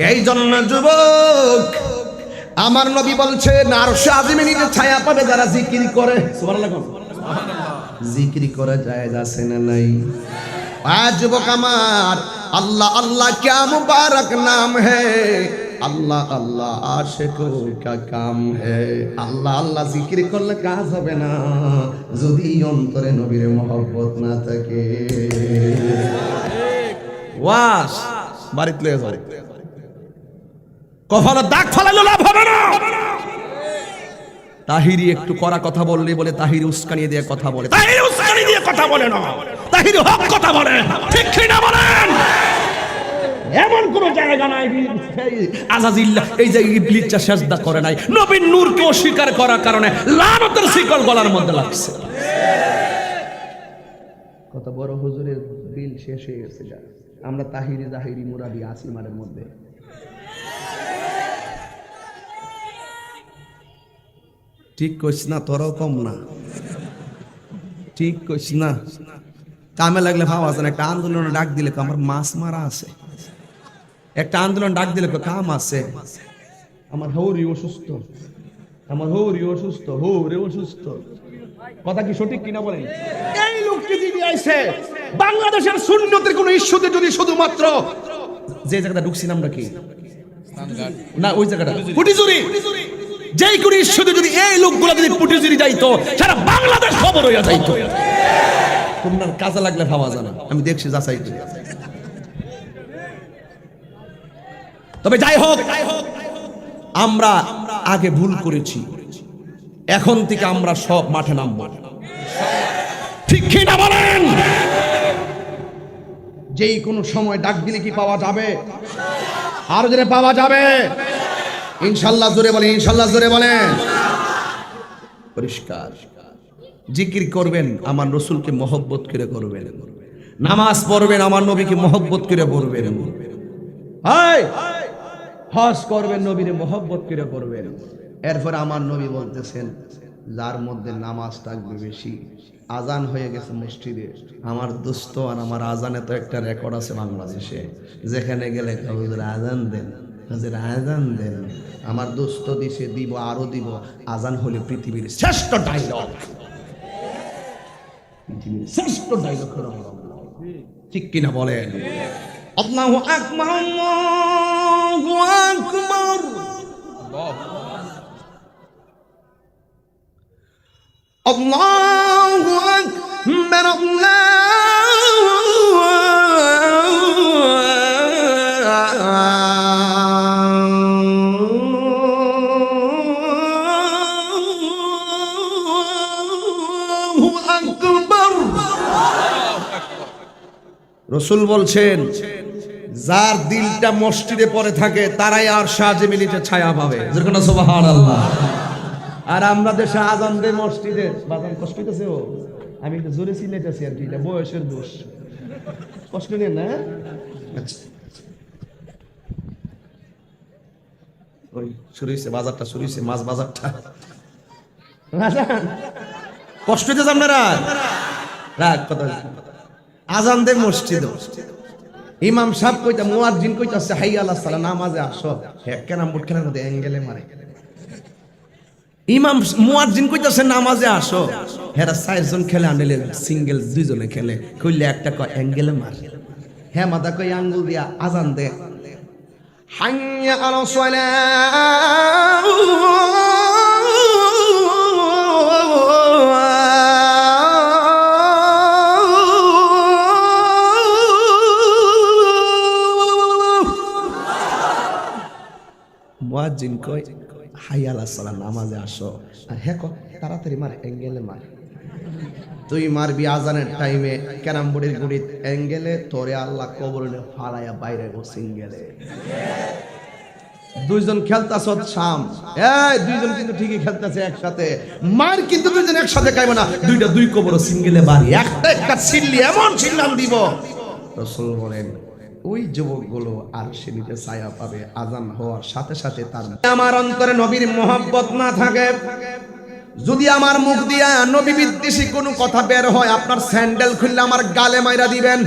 এই জন্য যুবক আমার নবী বলছেন আরশে আজিমে নিজে ছায়া পাবে যারা জিকির করে। সুবহানাল্লাহ। জিকির করা জায়েজ আছে না নাই? আজ যুবক আমার আল্লাহ আল্লাহ क्या मुबारक नाम है, আল্লাহ আল্লাহ আশিকোं का काम है। আল্লাহ আল্লাহ জিকির করলে কাজ হবে না যদি অন্তরে নবীর মহব্বত না থাকে। ওয়াস বাড়িতে লয়ে যাও, কপালে দাগ ফালাইলে লাভ হবে না। তাহিরি একটু কড়া কথা বললে বলে তাহিরি উস্কানি দিয়ে কথা বলে, তাহিরি উস্কানি দিয়ে কথা বলে না, তাহিরি হক কথা বলে। ঠিক কি না বলেন? এমন কোন জায়গা নাই আজাজিল্লাহ এই যে ইবলিসটা সেজদা করে নাই, নবীর নূরকে অস্বীকার করার কারণে লানতের শিকল গলার মধ্যে লাগছে। কত বড় হুজুরের দিল শেষ হয়ে গেছে। আমরা তাহিরি জাহিরি মুরাদি আসিমারের মধ্যে। ঠিক কইস না, তোরাও কম না। ঠিক কইস না। কামে লাগলে ভাব আছে না। একটা আন্দোলন ডাক দিলে আমার মাছ মারা আছে, একটা আন্দোলন ডাক দিলে কাম আছে। আমার হৌরি অসুস্থ, আমার হৌরি অসুস্থ, হৌরে অসুস্থ। কথা কি সঠিক কিনা বলেন? এই লোকটি যদি আইছে বাংলাদেশের সুন্নতের কোন ইস্যুতে যদি শুধুমাত্র যে জায়গাটা ঢুকছি নামটা কি না ওই জায়গাটা পুটিজুরি, যেই কোন ইস্যুতে যদি এই লোকগুলো যদি পুটিজুরি যাইতো সারা বাংলাদেশ খবর হইয়া যাইতো। তোমার কাজে লাগলে ভাবা জানা, আমি দেখছি যাচাই করি। তবে যাই হোক আমরা আগে ভুল করেছি, এখন থেকে আমরা সব মাঠে নামবো। ঠিক কি না বলেন? যেই কোনো সময় ডাক দিলে কি পাওয়া যাবে? আর জোরে পাওয়া যাবে ইনশাআল্লাহ। জোরে বলেন ইনশাআল্লাহ, জোরে বলেন। পরিষ্কার জিকির করবেন আমার রসুলকে মহব্বত করে করবেন, নামাজ পড়বেন আমার নবীকে মহব্বত করে পড়বেন, হজ করবেন নবীর মহব্বত করে করবেন। এরপর আমার নবী বলতেছেন যার মধ্যে নামাজ থাকবে বেশি, আজান হয়ে গেছে মসজিদে, আমার দোস্ত আর আমার আজানে তো একটা রেকর্ড আছে বাংলাদেশে, যেখানে গেলে হুজুর আজান দেন, হুজুর আজান দেন, আমার দোস্ত দিছে দিব আরো দিব। আজান হলে পৃথিবীর শ্রেষ্ঠ ডায়লগ, পৃথিবীর শ্রেষ্ঠ ডায়লগ হলো ঠিক কিনা বলেন? আল্লাহু আকবার, আল্লাহু আকবার, আল্লাহু আকবার, আল্লাহু আকবার। রাসূল বলছেন যার দিলটা মসজিদে পড়ে থাকে তারাই আর সাজে মিলিতে ছায়া পাবে, যেরকম সুবহানাল্লাহ। আর আমরা দেশে আজান দেই মসজিদে, বাজান কষ্ট হইতেছে, ও আমি একটু জোরে চিল্লাইতেছি আর কি, এটা বয়সের দোষ, কষ্ট নেই না? আচ্ছা ওই শুরু হয়েছে বাজারটা, শুরু হয়েছে মাছ বাজারটা, কষ্ট হইতেছে আপনারা, রাগ কথা। আজান দেই মসজিদে, ইমাম সাহেব কইতা, মুয়াজ্জিন কইতাছে হাইয়া আলাস সালাহ, নামাজে আসো, কেরাম বোর্ড খেলার মধ্যে অ্যাঙ্গেলে মারে। ইমাম মুয়াজ্জিন কইতাছে নামাজে আসো, হেরা 4 জন খেলে, আনলে সিঙ্গেল 2 জনে খেলে, কইলে একটা কয় অ্যাঙ্গেলে মার, হ্যাঁ মাথা কই আঙ্গুল দিয়া আজান দে, হাইয়া আলাস সালাহ, মুয়াজ্জিন কই হাইয়া আলাস সালাহ, নামাজে আসো, আর হ্যাঁ কো তাড়াতাড়ি মার, অ্যাঙ্গেলে মার। তুই মারবি আজানের টাইমে ক্যারাম বোর্ডের গুড়িত অ্যাঙ্গেলে, তোরে আল্লাহ কবরে ফালাইয়া বাইরে গো সিঙ্গেলে। 2 জন খেলতাছ শাম, এই 2 জন কিন্তু ঠিকই খেলতেছে একসাথে, মার কিন্তু 2 জন একসাথে খাইবে না, 2 কবর সিঙ্গেলে বাড়ি, একটা ছিল্লি এমন ছিল্লাম দিব। রাসূল বলেন ওই যুবকগুলো আর সে নিচে ছায়া পাবে আজান হওয়ার সাথে সাথে। তার আমার অন্তরে নবীর মহব্বত না থাকে, যদি আমার মুখ দিয়া নবী বিদ্বেষী কোনো কথা বের হয়, আপনার স্যান্ডেল খুললে আমার গালে মাইরা দিবেন।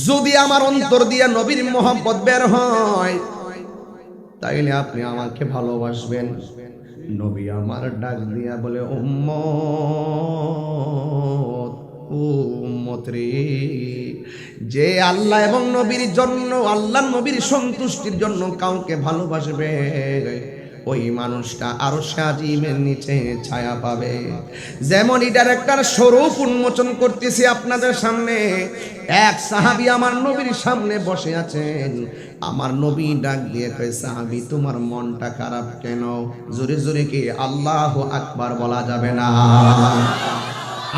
যদি আমার অন্তর দিয়া নবীর মহব্বত বের হয়, তাইলে আপনি আমাকে ভালোবাসবেন। নবী আমার ডাক দিয়া বলে উম্মত, উম্মত রে, যে আল্লাহ এবং নবীর জন্য, আল্লাহ নবীর সন্তুষ্টির জন্য কাউকে ভালোবাসবে, ওই মানুষটা আরশে আজিমের নিচে ছায়া পাবে। যেমন এটার একটা স্বরূপ উন্মোচন করতেছি আপনাদের সামনে। এক সাহাবী আমার নবীর সামনে বসে আছেন, আমার নবী ডাক দিয়ে কয়, সাহাবী তোমার মনটা খারাপ কেন? জোরে জোরে কি আল্লাহু আকবার বলা যাবে না?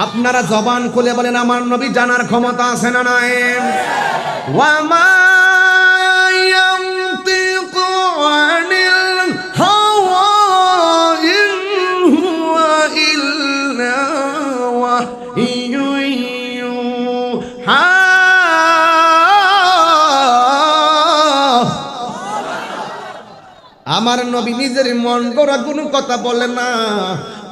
আপনারা জবান খুলে বলেন আমার নবী জানার ক্ষমতা আছে না নাই? ওয়ামা ইয়ানতিকু আনিল হাওয়া ইন হুয়া ইল্লা ওয়াহয়ু ইউহা। আমার নবী নিজের মন গড়া কোনো কথা বলে না।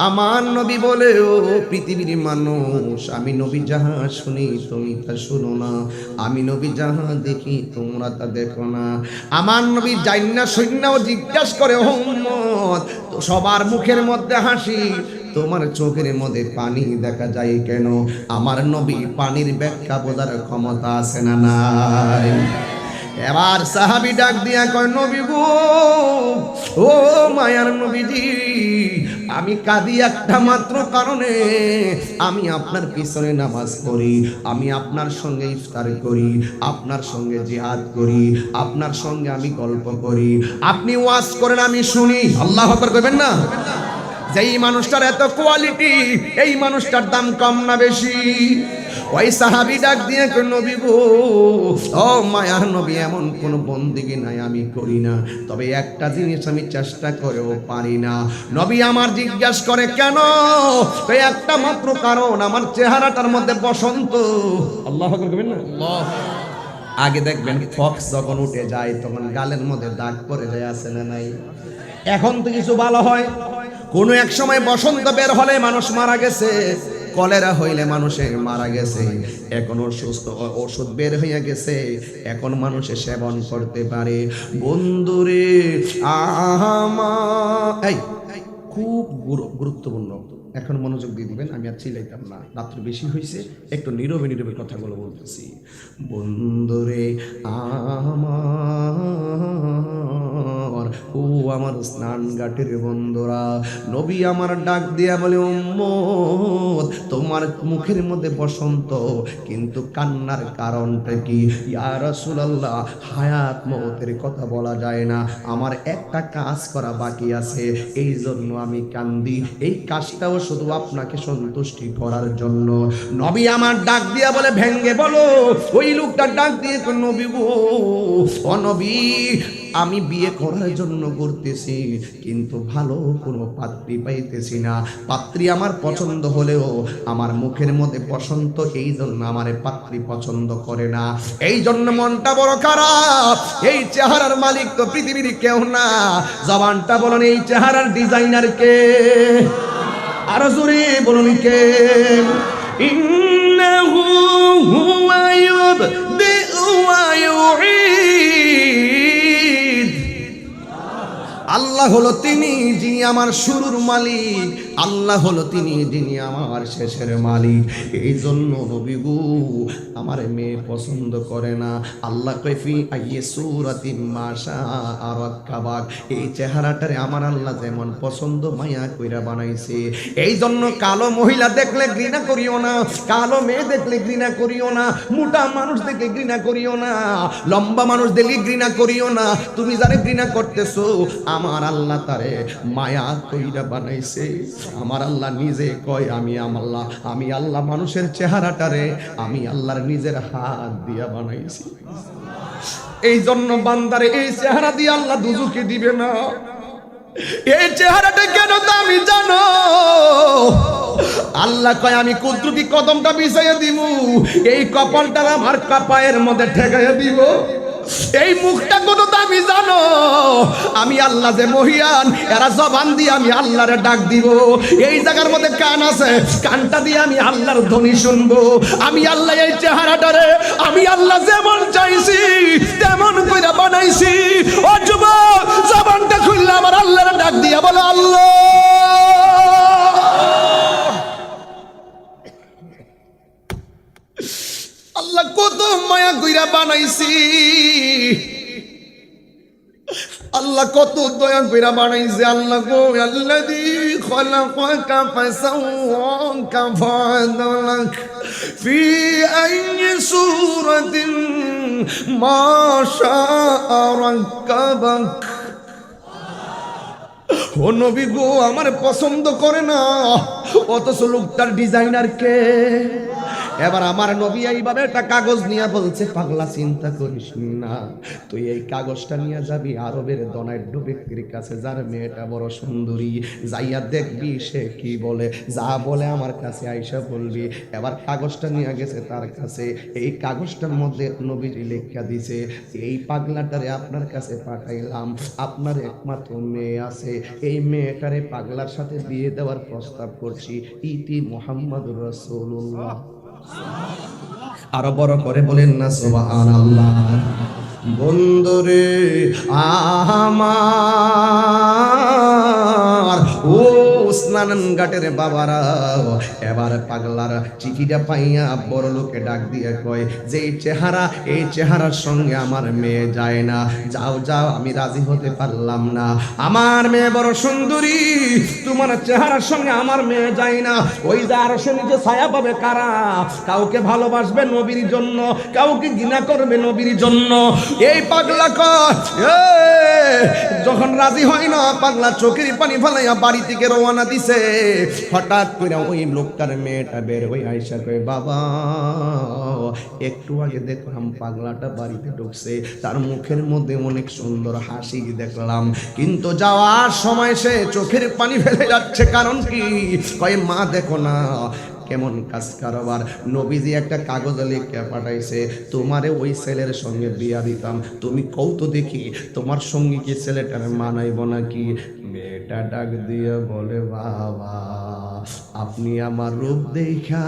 আমার নবী বলে, ও পৃথিবীর মানুষ, আমি নবী যাহা শুনি তুমি তা শুনো না, আমি নবী যাহা দেখি তোমরা তা দেখো না। আমার নবী জান্না সৈন্যাও জিজ্ঞাসা করে, ও উম্মত, তো সবার মুখের মধ্যে হাসি, তোমার চোখের মধ্যে পানি দেখা যায় কেন? আমার নবী পানির ব্যাখ্যা বোঝার ক্ষমতা আছে না নাই? এবার সাহাবী ডাক দিয়া কয়, নবী গো, ও মায়ার নবীজি, আমি কাঁদি একটা মাত্র কারণে, আমি আপনার পিছনে নামাজ পড়ি, আমি আপনার সঙ্গে ইফতার করি, আপনার সঙ্গে জিহাদ করি, আপনার সঙ্গে আমি গল্প করি, আপনি ওয়াজ করেন আমি শুনি। আল্লাহু আকবার কইবেন না? যেই মানুষটার এত কোয়ালিটি, এই মানুষটার দাম কম না বেশি? ওই সাহাবী ডাক দিয়ে কই নবী গো, ও মায়ার নবী, এমন কোন বন্দেগী নাই আমি করি না, তবে একটা জিনিস আমি চেষ্টা করেও পারি না। নবী আমার জিজ্ঞাসা করে কেন? কই একটা মাত্র কারণ, আমার চেহারাটার মধ্যে বসন্ত। আল্লাহু আকবার কইবেন না? আল্লাহ। আগে দেখবেন ফক্স যখন উঠে যায় তখন গালের মধ্যে দাগ পড়ে যায়, আছে না নাই? এখন তো কিছু ভালো হয়, কোন এক সময় বসন্ত বের হলে মানুষ মারা গেছে, কলেরা হইলে মানুষে মারা গেছে, এখন সুস্থ ওষুধ বের হয়ে গেছে, এখন মানুষে সেবন করতে পারে। বন্ধুরে এই খুব গুরুত্বপূর্ণ, এখন মনোযোগ দিয়ে দিবেন, আমি আর চিল্লাইতাম না, রাত্রি বেশি হয়েছে, একটু নীরবে নীরবে কথাগুলো বলতেছি। বন্ধুরে আমার, ও আমার স্নান ঘাটের বন্ধুরা, নবী আমার ডাক দিয়া বলে উম্মত, তোমার মুখের মধ্যে বসন্ত, কিন্তু কান্নার কারণটা কি? ইয়া রাসূলুল্লাহ, হায়াত মওতের কথা বলা যায় না, আমার একটা কাজ করা বাকি আছে, এই জন্য আমি কান্দি, এই কাজটাও শুধু আপনাকে সন্তুষ্টি করার জন্য। নবী আমার ডাক দিয়া বলে ভেঙ্গে বলো। ওই লোকটা ডাক দিয়ে নবী গো, ও নবী, আমি বিয়ে করার জন্য করতেছি, কিন্তু ভালো কোনো পাত্রী পাইতেছি না, পাত্রী আমার পছন্দ হলেও আমার মুখের মধ্যে বসন্ত, এই জন্য আমার পাত্রী পছন্দ করে না, এই জন্য মনটা বড় খারাপ। এই চেহারার মালিক তো পৃথিবীর কেউ না, জবানটা বলেন এই চেহারার ডিজাইনার কে? আরো জোরে বলুন কে? ইন্নাহু হুয়া ইউবদিউ ওয়া ইউঈদ, আল্লাহ হলো তিনি যিনি আমার শুরুর মালিক, আল্লাহ হলো তিনি যিনি আমার শেষের মালিক। এই জন্য নবী গো আমার মেয়ে পছন্দ করে না। আল্লাহ কইফি আইয়ে সূরাতিন মাশা আরাকাবাক, এই চেহারাটারে আমার আল্লাহ যেমন পছন্দ মায়া কইরা বানাইছে। এই জন্য কালো মহিলা দেখলে ঘৃণা করিও না, কালো মেয়ে দেখলে ঘৃণা করিও না, মোটা মানুষ দেখলে ঘৃণা করিও না, লম্বা মানুষ দেখলে ঘৃণা করিও না। তুমি যারে ঘৃণা করতেছো, আমার আল্লাহ তারে মায়া কইরা বানাইছে। আমার আল্লাহ নিজে কয় আমি আল্লাহ মানুষের চেহারাটারে আমি আল্লাহর নিজের হাত দিয়া বানাইছি। এই জন্য বান্দারে এই চেহারা দিয়ে আল্লাহ দুজকে দিবে না। এই চেহারাটা কেন দামি জানো? আল্লাহ কয় আমি কুদরতি কদমটা বিছাইয়া দিব, এই কপালটা আমার কপায়ের মধ্যে ঠেকাইয়া দিব। এই মুখটা কত দামি জানো? আমি আল্লাহ যে মহিয়ান, এরা জবান দিয়ে আমি আল্লাহরে ডাক দিব। এই জায়গার মধ্যে কান আছে, কানটা দিয়ে আমি আল্লাহর ধ্বনি শুনবো। আমি আল্লাহ এই চেহারাটারে আমি আল্লাহ যেমন চাইছি তেমন কইরা বানাইছি। ও যুবক, জবানটা খুললে আমার আল্লাহরে ডাক দিয়া বলো আল্লাহ। আল্লাহ কত মায়া কইরা বানাইছি, আল্লাহ কত দয়া কইরা বানাইছে। আল্লাহ গো, আল্লাযী খালাকাকা ফাসাওয়াকা ফাআদালাক ফি আইয়ি সূরাতিন মা শাআ রাক্কাবাক। ও নবী গো, আমার পছন্দ করে না, অথচ লোকটার ডিজাইনার কে? এবার আমার নবী এইভাবে একটা কাগজ নিয়ে বলছে, পাগলা চিন্তা করিস না, তুই এই কাগজটা নিয়ে যাবি আরবের ধনাঢ্য ব্যক্তির কাছে, যার মেয়েটা বড় সুন্দরী, যাইয়া দেখবি সে কি বলে, যা বলে আমার কাছে আইসা বলবি। এবার কাগজটা নিয়ে গেছে তার কাছে, এই কাগজটার মধ্যে নবীজি লেখা দিছে, এই পাগলাটারে আপনার কাছে পাঠাইলাম, আপনার একমাত্র মেয়ে আছে, এই মেয়েটারে পাগলার সাথে বিয়ে দেওয়ার প্রস্তাব করছি, ইতি মুহাম্মাদুর রাসূলুল্লাহ। আরো বড় করে বলেন না সুবহানাল্লাহ। বন্ধুরে আমার, ও স্নান ঘাটের বাবারা, এবার পাগলার চিঠিটা পাইয়া বড় লোকে ডাক দিয়ে কয় যে এই চেহারা, এই চেহারার সঙ্গে আমার মেয়ে যায় না, যাও যাও, আমি রাজি হতে পারলাম না, আমার মেয়ে বড় সুন্দরী, তোমার চেহারার সঙ্গে আমার মেয়ে যায় না। ওই যে আরো নিচে ছায়া পাবে কারা? কাউকে ভালোবাসবে নবীর জন্য, কাউকে ঘৃণা করবে নবীর জন্য। এই পাগলা কয় যখন রাজি হয় না পাগলা চোখের পানি ফেলাইয়া বাড়ি থেকে রওনা দিছে, হঠাৎ করে ওই লোকটার মেয়েটা বের হয়ে আইসা কয়, বাবা একটু আগে দেখলাম পাগলাটা বাড়িতে ঢুকছে, তার মুখের মধ্যে অনেক সুন্দর হাসি দেখলাম, কিন্তু যাওয়ার সময় সে চোখের পানি ফেলে যাচ্ছে, কারণ কি? কয় মা দেখো না কেমন কাজ কারবার, নবীজি একটা কাগজে লিখে পাঠাইছে, তোমারে ওই ছেলের সঙ্গে বিয়া দিতাম, তুমি কৌত দেখি তোমার সঙ্গে কি ছেলেটার মানাইব নাকি? মেয়েটা ডাক দিয়ে বলে, বাবা আপনি আমার রূপ দেখা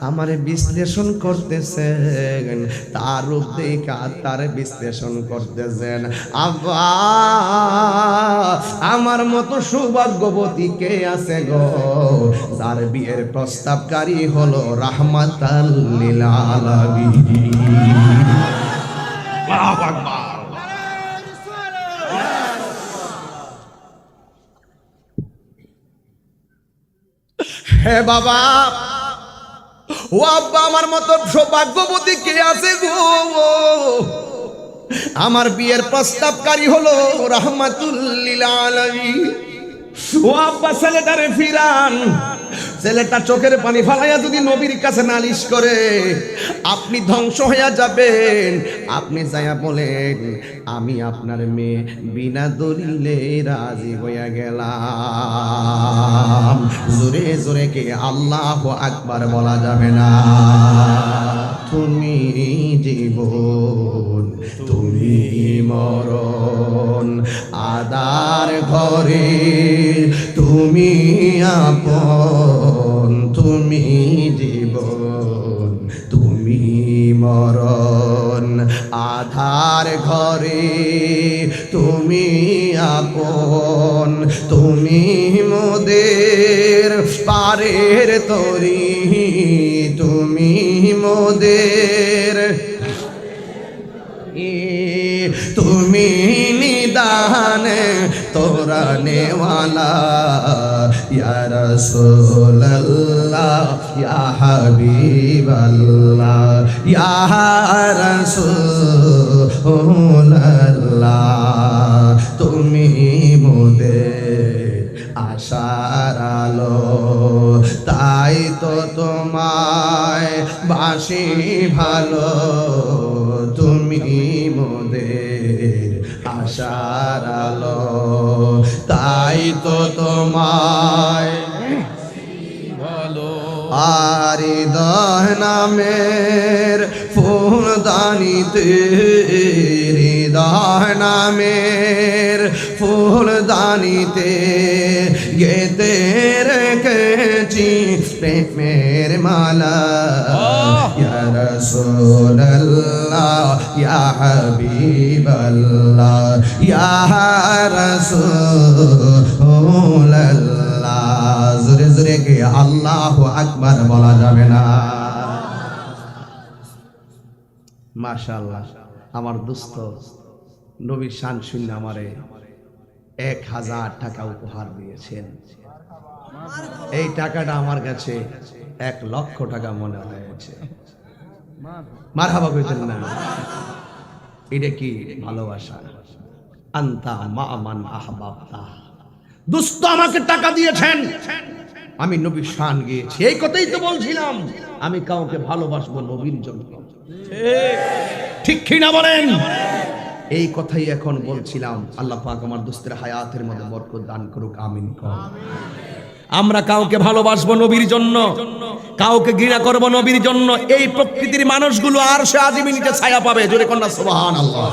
আমারে বিশ্লেষণ করতেছেন, তার রূপ দেখা তার বিশ্লেষণ করতেছেন, আব্বা আমার মতো সৌভাগ্যবতী কে আছে গো, যার বিয়ের প্রস্তাবকারী হলো রাহমাতাল লিল আলামিন। আল্লাহু আকবার। হে বাবা, ও আব্বা আমার মতো সৌভাগ্যবতী কে আছে গো, আমার বিয়ের প্রস্তাবকারী হলো রাহমাতুল লিল আলামিন। ও আব্বা ছেলেটারে ফিরান, ছেলেটা চোখের পানি ফালাইয়া যদি নবীর কাছে নালিশ করে আপনি ধ্বংস হইয়া যাবেন, আপনি যাইয়া বলেন আমি আপনার মেয়ে বিনা দলিলে রাজি হইয়া গেলাম। জোরে জোরে কে আল্লাহু আকবার বলা যাবে না? তুমি জীবন তুমি মরণ, আদার ঘরে তুমি আপন, তুমি জীবন তুমি মরণ, আধার ঘরে তুমি আপন, তুমি মোদের পারের তরি, তুমি মোদের তুমি নিদান তোরা নেওয়ালা, ইয়া রাসূলুল্লাহ ইয়া হাবিবাল্লাহ ইয়া রাসূলুল্লাহ, তুমি মোদের আশার আলো, তাই তো তোমায় বাসি ভালো, তুমি মোদের আশার আলো, তাই তো তোমায় ভালো। আর হৃদয় নামের ফুলদানিতে, হৃদয় নামের ফুলদানিতে গেতে রেখেছি প্রেমের মালা, ইয়া রাসূলুল্লাহ ইয়া হাবিবাল্লাহ ইয়া রাসূলুল্লাহ। জোরে জোরে কে আল্লাহু আকবার বলা যাবে না? মাশাআল্লাহ। আমার দোস্ত নবীর শান শুনে আমারে 1000 টাকা উপহার দিয়েছেন। এই টাকাটা আমার কাছে 1 লক্ষ টাকা মনে হয়েছে। মারহাবা কইতেন না? এটা কি ভালোবাসা? আনতা মা মান আহবাবতা। দোস্ত আমাকে টাকা দিয়েছেন, আমি নবীর শান গেয়েছি, এই কথাই তো বলছিলাম, আমি কাউকে ভালোবাসবো নবীর জন্য, ঠিক কি না বলেন? এই কথাই এখন বলছিলাম। আল্লাহ পাক আমার দোস্তের হায়াতের মধ্যে বরকত দান করুক, আমিন। আমরা কাউকে ভালোবাসবো নবীর জন্য, কাউকে ঘৃণা করব নবীর জন্য, এই প্রকৃতির মানুষগুলো আর সে আজিমিনিতে ছায়া পাবে। জোরে কন্যা সুবহানাল্লাহ।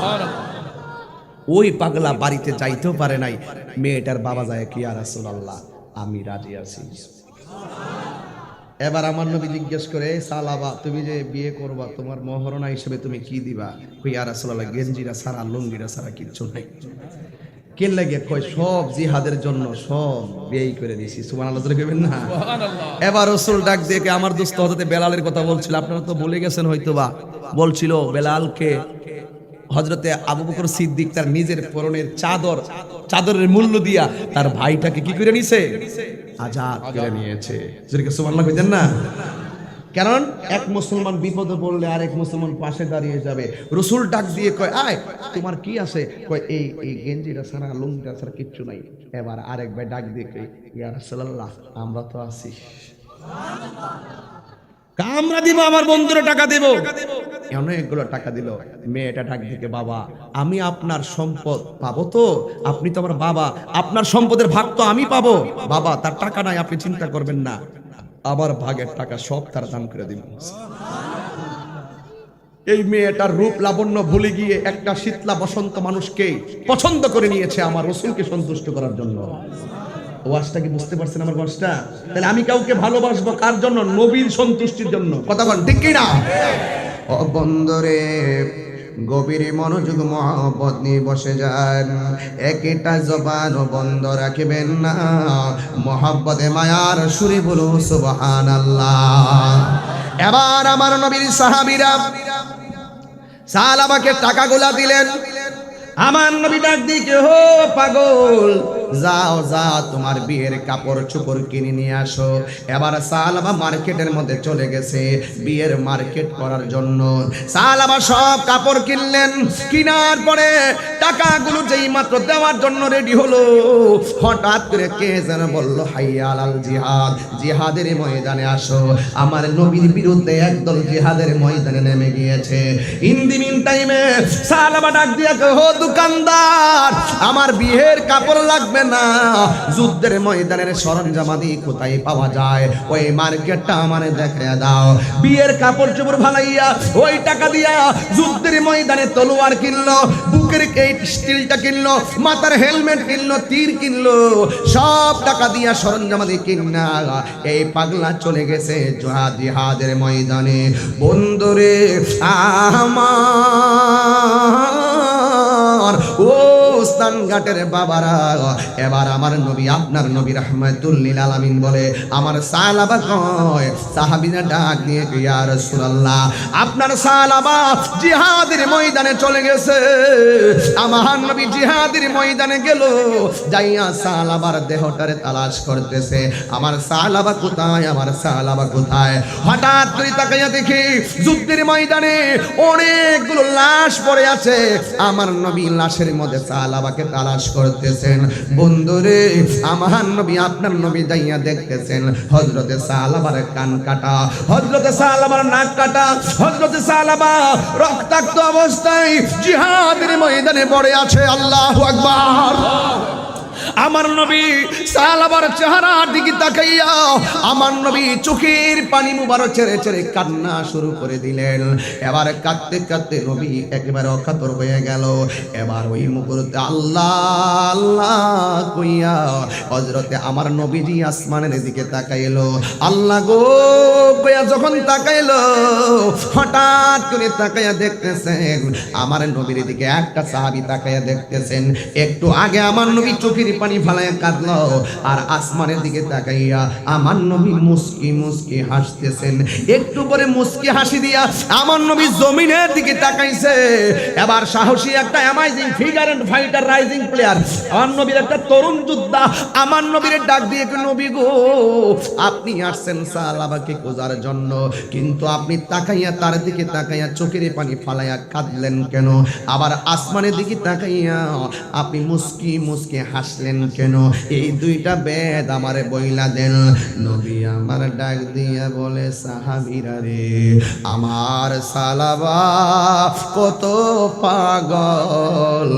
ওই পাগলা বাড়িতে যাইতেও পারে নাই, মেয়েটার বাবা যায় কি, ইয়া রাসূলুল্লাহ আমি রাজি আছি। এবার আমার নবী জিজ্ঞেস করে, সালাবা তুমি যে বিয়ে করবা তোমার মহরণা হিসেবে তুমি কি দিবা? কই ইয়া রাসূলুল্লাহ গেঞ্জিরা সারা লুঙ্গিরা সারা কিছু নাই। কে লাগে? কই সব জিহাদের জন্য সব বিয়ে করে দিয়েছি। সুবহানাল্লাহ জোরে কইবেন না? এবার রাসূল ডাক দিয়ে আমার দোস্ত হযরত বেলালের কথা বলছিল, আপনারা তো ভুলে গেছেন হয়তোবা। বলছিল বেলালকে হযরতে আবু বকর সিদ্দিক তার নিজের পরনের চাদরের মূল্য দিয়া তার ভাইটাকে কি করে নিছে? আজাদ করে নিয়েছে। জোরে সুবহানাল্লাহ কইতেন না? কারণ এক মুসলমান বিপদে পড়লে আরেক মুসলমান পাশে দাঁড়িয়ে যাবে। রসুল ডাক দিয়ে কয়, আয় তোমার কি আছে? কয় এই গেঞ্জিটা ছাড়া লুঙ্গিটা ছাড়া কিচ্ছু নাই। এবার আরেক ভাই ডাক দিয়ে কয়, ইয়া রাসূলুল্লাহ আমরা তো আছি, আমরা দিব, আমার বন্ধুরা টাকা দিব। অনেকগুলো টাকা দিল। মেয়েটা ডাক দিকে, বাবা আমি আপনার সম্পদ পাবো তো? আপনি তো আমার বাবা, আপনার সম্পদের ভাগ তো আমি পাবো। বাবা তার টাকা নাই, আপনি চিন্তা করবেন না, আমার ভাগের টাকা সব তার দান করে দিব। এই মেয়েটার রূপ লাবণ্য ভুলে গিয়ে একটা শীতলা বসন্ত মানুষকে পছন্দ করে নিয়েছে আমার রসুলকে সন্তুষ্ট করার জন্য। ওয়াজটা কি বুঝতে পারছেন আমার ওয়াজটা? তাহলে আমি কাউকে ভালোবাসবো কার জন্য? নবীর সন্তুষ্টির জন্য। কথা বল ঠিক কি না? ও বন্দরে গভীর মনোযোগ মহব্বত নিয়ে বসে যান, একটা জবান বন্ধ রাখবেন না, মহব্বতে মায়ার সুরে বলো সুবহানাল্লাহ। এবার আমার নবীর সাহাবীরা সাহাবাকে টাকাগুলা দিলেন। আমার নবী ডাক দিকে, হো পাগল, যাও যাও তোমার বিয়ের কাপড় চোপড় কিনে নিয়ে আসো। এবার সাহাবা মার্কেটের মধ্যে চলে গেছে বিয়ের মার্কেট করার জন্য। সাহাবা সব কাপড় কিনলেন, কিনার পরে টাকাগুলো যেই মাত্র দেওয়ার জন্য রেডি হলো, হঠাৎ করে কে যেন বলল, হাইয়া আলাল জিহাদ, জিহাদের ময়দানে আসো। আমার নবীর বিরুদ্ধে একদল জিহাদের ময়দানে নেমে গিয়েছে। ইন দি মিন টাইমে সাহাবা ডাক দিয়া কয়, হো দোকানদার, আমার বিয়ের কাপড় লাগবে না, যুদ্ধের ময়দানের সরঞ্জামাদি কোথায় পাওয়া যায় ওই মার্কেটটা আমারে দেখাইয়া দাও। বিয়ের কাপড় চোপড় ভালাইয়া ওই টাকা দিয়া যুদ্ধের ময়দানে তলোয়ার কিনলো, বুকের এই স্টিলটা কিনলো, মাথার হেলমেট কিনলো, তীর কিনলো, সব টাকা দিয়া সরঞ্জামাদি কিনা এই পাগলা চলে গেছে জিহাদের ময়দানে। বন্ধুরে আমার ও স্থানঘাটের বাবারা, এবার আমার নবী, আপনার নবী রাহমাতুল লিল আলামিন বলে, আমার সাহাবা কয়, সাহাবীরা ডাক দিয়ে, ইয়া রাসূলুল্লাহ আপনার সাহাবা জিহাদের ময়দানে চলে গেছে। আমার নবী জিহাদের ময়দানে গেল, যাইয়া সাহাবার দেহটারে তালাশ করতেছে, আমার সাহাবা কোথায়, আমার সাহাবা কোথায়। হঠাৎ করে তাকাইয়া দেখি যুদ্ধের ময়দানে অনেকগুলো লাশ পড়ে আছে। আমার নবী লাশের মধ্যে সাহাবাকে তালাশ করতেছেন। বন্ধুরে আমার নবী, আপনার নবী যাইয়া দেখতেছেন হযরতে সাহাবার কান কাটা, হযরতে সাহাবার নাক কাটা, হযরতে সাহাবা রক্তাক্ত অবস্থায় জিহাদের ময়দানে পড়ে আছে। আল্লাহু আকবার। আমার নবী সাহাবার চেহারার দিকে তাকাইয়া আমার নবী চোখের পানি মুবারক ছেড়ে ছেড়ে কান্না শুরু করে দিলেন। এবার কাঁদতে কাঁদতে নবী একেবারে অকাতর হয়ে গেল। এবার ওই মুহূর্তে আল্লাহ আল্লাহ কইয়া হযরতে আমার নবীজি আসমানের দিকে তাকাইলো। আল্লাহ গো কইয়া যখন তাকাইলো, হঠাৎ করে তাকাইয়া দেখতেছেন আমার নবীর দিকে একটা সাহাবী তাকাইয়া দেখতেছেন। একটু আগে আমার নবী চোখের পানি ফালাইয়া কাঁদলো, আর আসমানের দিকে তাকাইয়া আমার নবী মুস্কি মুস্কি হাসতেছেন। একটু পরে মুস্কি হাসি দিয়া আমার নবী জমিনের দিকে তাকাইছে। এবার সাহসী একটা amazing figure and fighter rising player, আমার নবীর একটা তরুণ যোদ্ধা আমার নবীর ডাক দিয়ে, নবী গো আপনি আসছেন সাহাবাকে খোঁজার জন্য, কিন্তু আপনি তাকাইয়া তার দিকে তাকাইয়া চোখের পানি ফালাইয়া কাঁদলেন কেন? আবার আসমানের দিকে তাকাইয়া আপনি মুস্কি মুস্কি হাসলেন কেন? এই দুইটা বেদ আমারে বইলা দেন। নবী আমার ডাক দিয়া বলে, সাহাবীরা রে, আমার সালাবা কত পাগল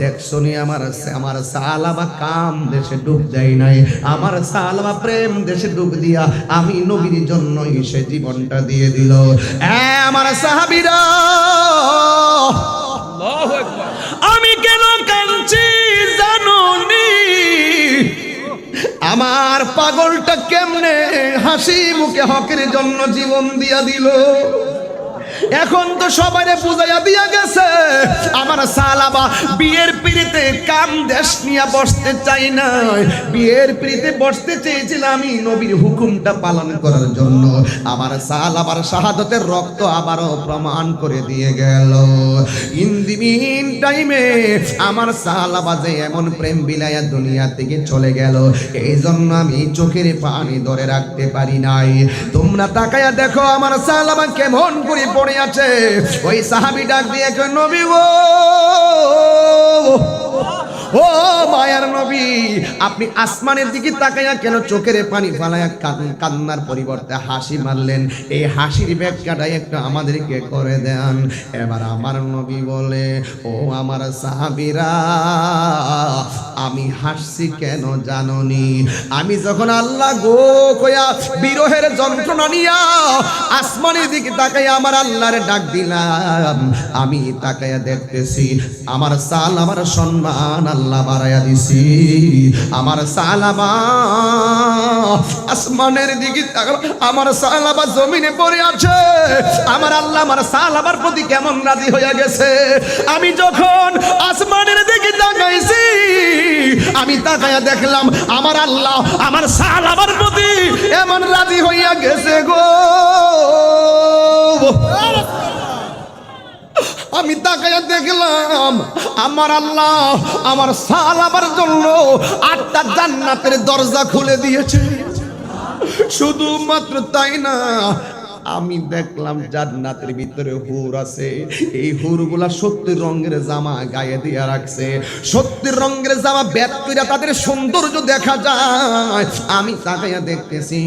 দেখছনি। আমার সালাবা কাম দেশে ডুব দেয় নাই, আমার সালাবা প্রেম দেশে ডুব দিয়া আমি নবীর জন্যই সে জীবনটা দিয়ে দিল। আমার সাহাবীরা আল্লাহু আকবার। আমি কেন কাঁদছি জানো নি? আমার পাগলটা কেমনে হাসি মুখে হকের জন্য জীবন দিয়া দিল। এখন তো সবাই বুঝাইয়া দিয়া গেছে আমার সালাবা বিয়ের পিড়িতে কাম দেশ নিয়ে বসতে চাই না, বিয়ের পিড়িতে বসতে চেয়েছিল আমি নবীর হুকুমটা পালন করার জন্য। আমার সালাবার শাহাদতের রক্ত আবারও প্রমাণ করে দিয়ে গেল। ইন দি মিন টাইমে আমার সালাবা যে এমন প্রেম বিলাইয়া দুনিয়া থেকে চলে গেল, এই জন্য আমি চোখের পানি ধরে রাখতে পারি নাই। তোমরা তাকায়া দেখো আমার সালাবা কেমন করে পড়ে আছে। ওই সাহাবী ডাক দিয়ে কয়, নবী গো, ও মায়ার নবী, আপনি আসমানের দিকে তাকাইয়া কেন চোখের পানি ফালাইয়া কান্নার পরিবর্তে হাসি মারলেন? এই হাসির ব্যাখ্যাটা একটু আমাদেরকে করে দেন। এবার আমার নবী বলে, ও আমার সাহাবীরা, আমি হাসছি কেন জাননি? আমি যখন আল্লাহ গো কয়া বিরহের যন্ত্রণা নিয়া আসমানের দিকে তাকাইয়া আমার আল্লাহরে ডাক দিলাম, আমি তাকাইয়া দেখতেছি আমার সালাবার সম্মান আল্লাহ বাড়াইয়া দিছি। আমার সালাবা আসমানের দিকে তাকালো, আমার সালাবা জমিনে পড়ে আছে। আমার আল্লাহ আমার সালাবার প্রতি কেমন রাজি হয়ে গেছে। আমি যখন আসমানের দিকে তাকাইছি, আমি তাকাইয়া দেখলাম আমার আল্লাহ আমার সালাবার প্রতি এমন রাজি হইয়া গেছে গো। আমি তাকাইয়া দেখলাম আমার আল্লাহ আমার সালাবার জন্য 8টা জান্নাতের দরজা খুলে দিয়েছে। শুধুমাত্র তাই না, আমি দেখলাম জান্নাতের ভিতরে হুর আছে। এই হুরগুলা 70 রঙের জামা গায়ে দিয়ে রাখছে। 70 রঙের জামা বেদ কইরা তাদের সৌন্দর্য দেখা যায়। আমি তাকাইয়া দেখতেছি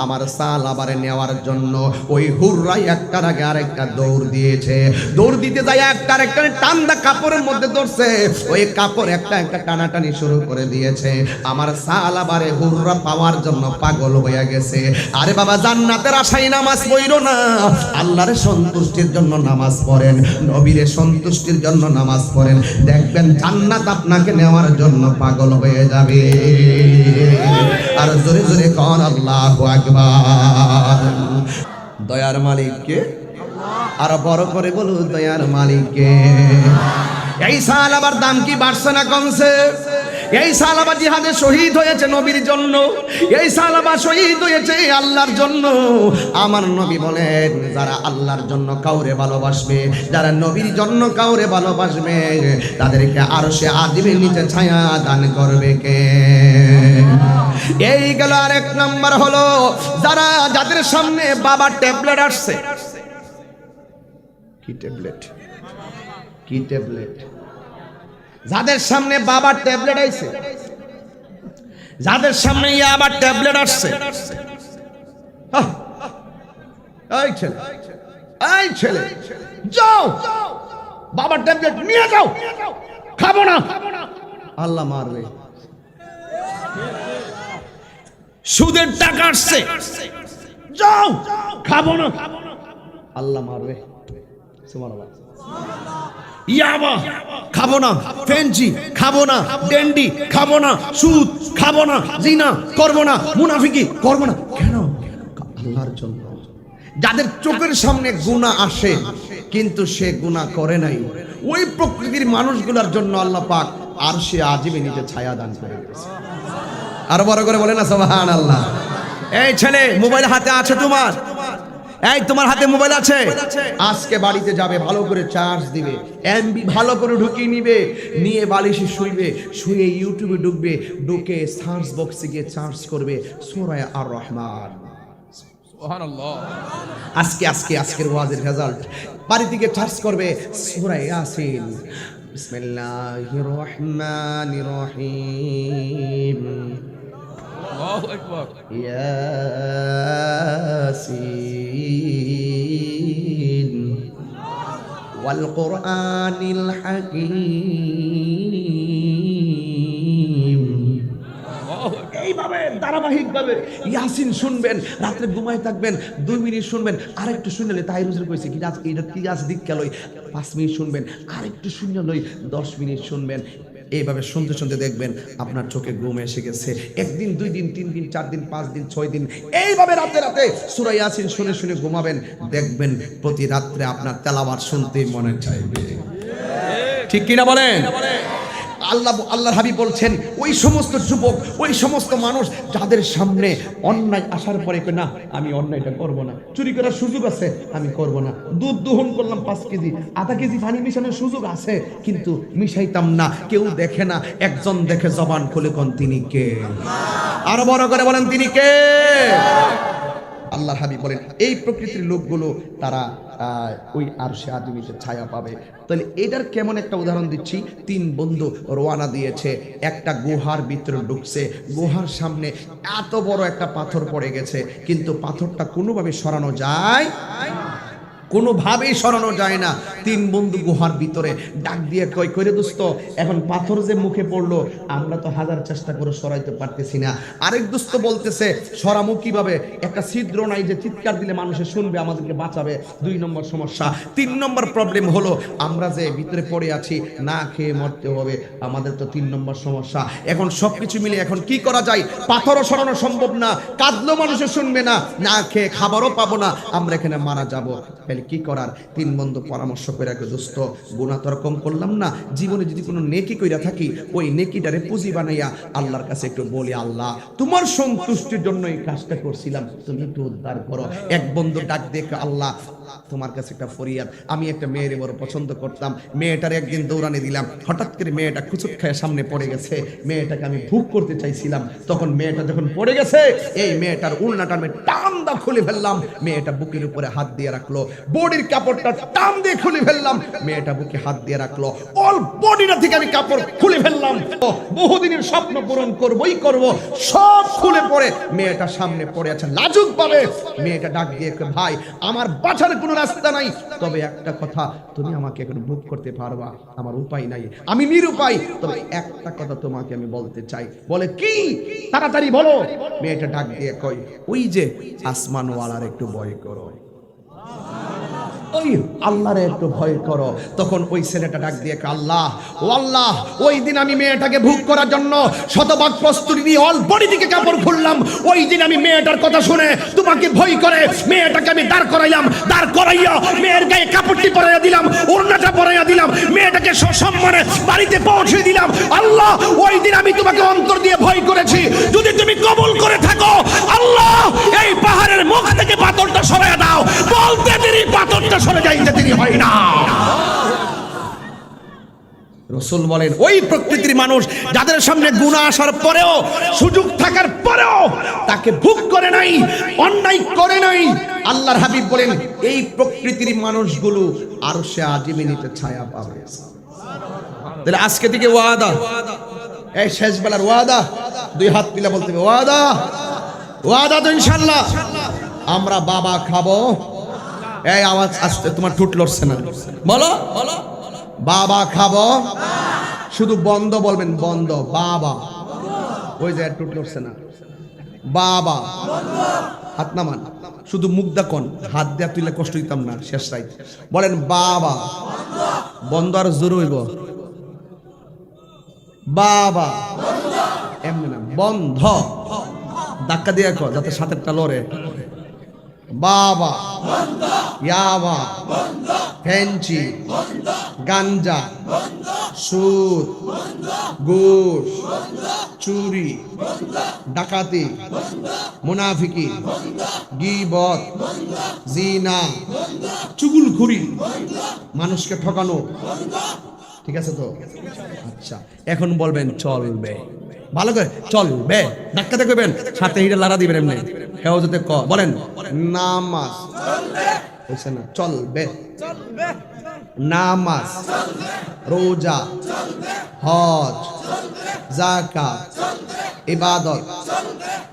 আমার সালাবারে নেওয়ার জন্য ওই হুররাই একটার আগে আরেকটা দৌড় দিয়েছে। দৌড় দিতে যায় একটার একটা টান্দা কাপড়ের মধ্যে ধরছে। ওই কাপড় একটা একটা টানাটানি শুরু করে দিয়েছে। আমার সালাবারে হুররা পাওয়ার জন্য পাগল হয়ে গেছে। আরে বাবা, জান্নাতের আশায় নামাজ পড়ো না, আল্লাহর সন্তুষ্টির জন্য নামাজ পড়েন, নবীর সন্তুষ্টির জন্য নামাজ পড়েন, দেখবেন জান্নাত আপনাকে নেওয়ার জন্য পাগল হয়ে যাবে। আর জোরে জোরে কোন আল্লাহু আকবার। দয়ার মালিককে আর বড় করে বলো, দয়ার মালিককে। এই সালাবার দাম কি বাড়ছে না কমছে? এই সালাবা জিহাদে শহীদ হয়েছে নবীর জন্য, এই সালাবা শহীদ হয়েছে আল্লাহর জন্য। আমার নবী বলেন, যারা আল্লাহর জন্য কাউরে ভালোবাসবে, যারা নবীর জন্য কাউরে ভালোবাসবে, তাদেরকে আরশে আজিমের নিচে ছায়া দান করবে কে? এই গেল আরেক নাম্বার হলো, যাদের সামনে বাবা ট্যাবলেট আসছে। কি ট্যাবলেট? কি ট্যাবলেট? যাদের সামনে বাবার ট্যাবলেট আইছে, যাদের সামনে আবার ট্যাবলেট আসছে, এই ছেলে, এই ছেলে, যাও বাবার ট্যাবলেট নিয়ে যাও, খাবো না, আল্লাহ মারবে। সুদের টাকা আসছে, যাও খাবো না, আল্লাহ মারবে। সুবহানাল্লাহ। ইয়াবা খাবো না, ফেঞ্চি খাবো না, ডেন্ডি খাবো না, সুদ খাবো না, জিনা করবো না, মুনাফিকি করবো না। কেন? আল্লাহর জন্য। যাদের চোখের সামনে গুনাহ আসে কিন্তু সে গুনাহ করে নাই, ওই প্রকৃতির মানুষগুলোর জন্য আল্লাহ পাক আরশে আজিমে নিচে ছায়া দান করে দিয়েছে। আর বড় করে বলে না সুবহানাল্লাহ। এই ছেলে, মোবাইল হাতে আছে তোমার? এই তোমার হাতে মোবাইল আছে? আজকে বাড়িতে যাবে, ভালো করে চার্জ দিবে, এমবি ভালো করে ঢুকিয়ে নিবে, নিয়ে বালিশে শুইবে, শুয়ে ইউটিউবে ঢুকবে, ঢুকে সার্চ বক্সে গিয়ে চার্জ করবে সূরা আর রহমান। সুবহানাল্লাহ। আজকের ওয়াজের রেজাল্ট বাড়ি থেকে চার্জ করবে সূরা ইয়াসিন। বিসমিল্লাহির রহমানির রহিম। আল্লাহু আকবার। ইয়াসিন ওয়াল কুরআনিল হাকীম। এইভাবে ধারাবাহিকভাবে ইয়াসিন শুনবেন, রাত্রে ঘুমায় থাকবেন, 2 মিনিট শুনবেন, আরেকটু শুনলে তাই রুজুর কইছে কি আজ এটা কি আজ দিক গেল, 5 মিনিট শুনবেন, আরেকটু শুনলে 10 মিনিট শুনবেন। এইভাবে শুনতে শুনতে দেখবেন আপনার চোখে ঘুম এসে গেছে। একদিন, 2 দিন, 3 দিন, 4 দিন, 5 দিন, 6 দিন, এইভাবে রাতে রাতে সূরা ইয়াসিন শুনে শুনে ঘুমাবেন। দেখবেন প্রতি রাত্রে আপনার তেলাওয়াত শুনতে মনে চাইবে। ঠিক কিনা বলেন? আল্লাহর হাবিব বলছেন, ওই সমস্ত যুবক, ওই সমস্ত মানুষ যাদের সামনে অন্যায় আসার পরে না আমি অন্যায়টা করব না, চুরি করার সুযোগ আছে আমি করব না, দুধ দোহন করলাম 5 কেজি, আধা কেজি পানি মিশানোর সুযোগ আছে কিন্তু মিশাইতাম না, কেউ দেখে না, একজন দেখে জবান খুলে কোন তিনি কে? আরো বড় করে বলেন তিনি কে? আল্লাহর হাবিব বলেন এই প্রকৃতির লোকগুলো তারা ওই আরশে আজিমের ছায়া পাবে। তাহলে এটার কেমন একটা উদাহরণ দিচ্ছি। 3 বন্ধু রওনা দিয়েছে, একটা গুহার ভিতরে ঢুকছে, গুহার সামনে এত বড় একটা পাথর পড়ে গেছে, কিন্তু পাথরটা কোনোভাবে সরানো যায়, কোনোভাবেই সরানো যায় না। 3 বন্ধু গুহার ভিতরে ডাক দিয়ে কই করে দোস্ত, এখন পাথর যে মুখে পড়লো আমরা তো হাজার চেষ্টা করে সরাইতে পারতেছি না। আরেক দোস্ত বলতেছে সরামু কিভাবে, একটা ছিদ্র নাই যে চিৎকার দিলে মানুষে শুনবে আমাদেরকে বাঁচাবে। 2 নম্বর সমস্যা। 3 নম্বর প্রবলেম হলো আমরা যে ভিতরে পড়ে আছি না খেয়ে মরতে হবে, আমাদের তো 3 নম্বর সমস্যা। এখন সবকিছু মিলে এখন কি করা যায়? পাথরও সরানো সম্ভব না, কাঁদলেও মানুষে শুনবে না, না খেয়ে খাবারও পাবো না, আমরা এখানে মারা যাবো। কি করার? 3 বন্ধু পরামর্শ করে রাখে, দোস্ত গুনাহ তো কম করলাম না, জীবনে যদি কোনো নেকি কইরা থাকি ওই নেকিটারে পুঁজি বানাইয়া আল্লাহর কাছে একটু বলি, আল্লাহ তোমার সন্তুষ্টির জন্য এই কাজটা করছিলাম, তুমি একটু উদ্ধার করো। এক বন্ধু ডাক দেখে, আল্লাহ তোমার কাছে একটা ফরিয়াদ, আমি একটা মেয়ের বড় পছন্দ করতাম, মেয়েটার একদিন দৌড়ানি দিলাম, হঠাৎ করে মেয়েটা কুচুক খায় সামনে পড়ে গেছে, মেয়েটাকে আমি ভুক করতে চাইছিলাম, তখন মেয়েটা যখন পড়ে গেছে এই মেয়েটার উলনাটা আমি টান দা খুলে ফেললাম, মেয়েটা বুকের উপরে হাত দিয়ে রাখলো, বডির কাপড়টা টান দিয়ে খুলে ফেললাম, মেয়েটা বুকে হাত দিয়ে রাখলো, অল বডিটা থেকে আমি কাপড় খুলে ফেললাম, বহুদিনের স্বপ্ন পূরণ করবই করব, সব খুলে পড়ে মেয়েটা সামনে পড়ে আছে লাজুক ভাবে। মেয়েটা ডাক দিয়ে, ভাই আমার বাঁচার কোনো রাস্তা নাই, তবে একটা কথা, তুমি আমাকে এখন বুক করতে পারবা? আমার উপায় নাই, আমি নিরুপায়, তবে একটা কথা তোমাকে আমি বলতে চাই। বলে কি? তাড়াতাড়ি বলো। মেয়েটা ডাক দিয়ে কই, ওই যে আসমানওয়ালার একটু ভয় করো, ওই আল্লাহরে একটু ভয় করো। তখন ওই ছেলেটা ডাক দিয়ে, আল্লাহ ও আল্লাহ, ওই দিন আমি মেয়েটাকে ভোগ করার জন্য শতভাগ প্রস্তুতি নিয়ে অল বডি থেকে কাপড় খুললাম, ওই দিন আমি মেয়েটার কথা শুনে তোমাকে ভয় করে মেয়েটাকে আমি দাঁড় করাইলাম, দাঁড় করাইয়া মেয়ের গায়ে কাপড়টি পরাইয়া দিলাম, ওড়নাটা পরাইয়া দিলাম, মেয়েটাকে সসম্মানে বাড়িতে পৌঁছে দিলাম। আল্লাহ ওই দিন আমি তোমাকে অন্তর দিয়ে ভয় করেছি, যদি তুমি কবুল করে থাকো আল্লাহ এই পাহাড়ের মুখ থেকে পাথরটা সরাইয়া দাও। বলতে দেরি পাথরটা সরে যাইতে দেরি হয় না। রাসূল বলেন ওই প্রকৃতির মানুষ যাদের সামনে গুনাহ আসার পরেও, সুযোগ থাকার পরেও তাকে ভোগ করে নাই, অন্যায় করে নাই, আল্লাহর হাবিব বলেন এই প্রকৃতির মানুষগুলো আরশে আজিমের ছায়া পাবে। তাহলে আজকে থেকে ওয়াদা, এই শেষ বেলার ওয়াদা, 2 হাত মিলে বলতে হবে ওয়াদা, ওয়াদা তো ইনশাআল্লাহ আমরা বাবা খাবো। এই আওয়াজ আসতে, তোমার ঠোঁট লড়ছে না, বলো বাবা খাবো, শুধু বন্ধ বলবেন, বন্ধ বাবা, ওই যে ঠোঁট লড়ছে না, বাবা হাত নামান, শুধু মুখ দেখুন, হাত দেয়া তুইলে কষ্ট দিতাম না, শেষ রাইত বলেন বাবা, বন্ধ আর জোর হইব, বাবা এমনি না, বন্ধ ধাক্কা দিয়ে যাতে সাথেরটা লড়ে, বাবা, ইয়াবা, ফেঞ্চি, গাঞ্জা, সুদ, ঘুষ, চুরি, ডাকাতি, মুনাফিকি, গীবত, জিনা, চুগলখুরি, মানুষকে ঠকানো, ঠিক আছে তো? আচ্ছা এখন বলবেন চলবে, ভালো করে চলবে, ধাক্কাতে কইবেন, সাথে হিটা লাড়া দিবেন এমনি, কেউ যদি বলেন নামাজ হইছে না, চলবে, নামাজ, রোজা, হজ, যাকাত, ইবাদত,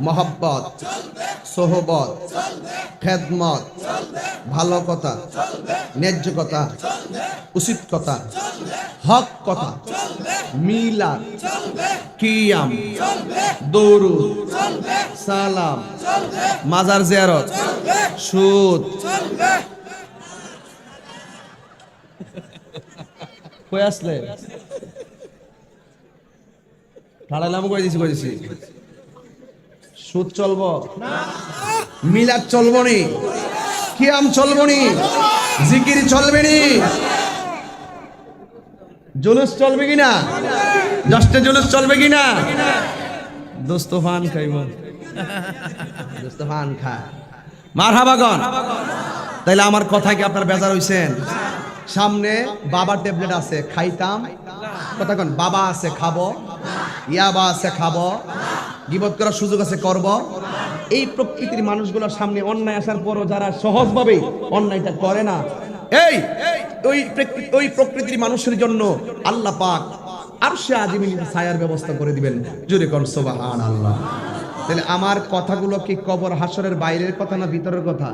মহব্বত, সোহবত, খেদমত, ভালো কথা, ন্যায্য কথা, উচিত কথা, হক কথা, মিলাদ, কিয়াম, দরুদ, সালাম, মাজার জিয়ারত, সুদ, কই আসলে হারালাম কইছি সুদ চলবো মিলাদ চলবো নি কিয়াম চলবো নি জিকির চলবে নি জুলুস চলবে কিনা দশটা জুলুস চলবে কিনা দোস্তফান খাইব দোস্তফান খায় মারহাবাগন তাইলে আমার কথা কি আপনার বেজার হইছেন সামনে বাবার ট্যাবলেট আছে খাইতাম কথা কোন বাবা আছে খাবো ইয়াবা আছে খাবো গীবত করার সুযোগ আছে করব এই প্রকৃতির মানুষগুলোর সামনে অন্যায় আসার পরও যারা সহজভাবে অন্যায়টা করে না এই ওই প্রকৃতির মানুষের জন্য আল্লাহ পাক আরশে আজিমের ছায়ার ব্যবস্থা করে দিবেন জোরে কোন সুবহানাল্লাহ তাহলে আমার কথাগুলো কি কবর হাসরের বাইরের কথা না ভিতরের কথা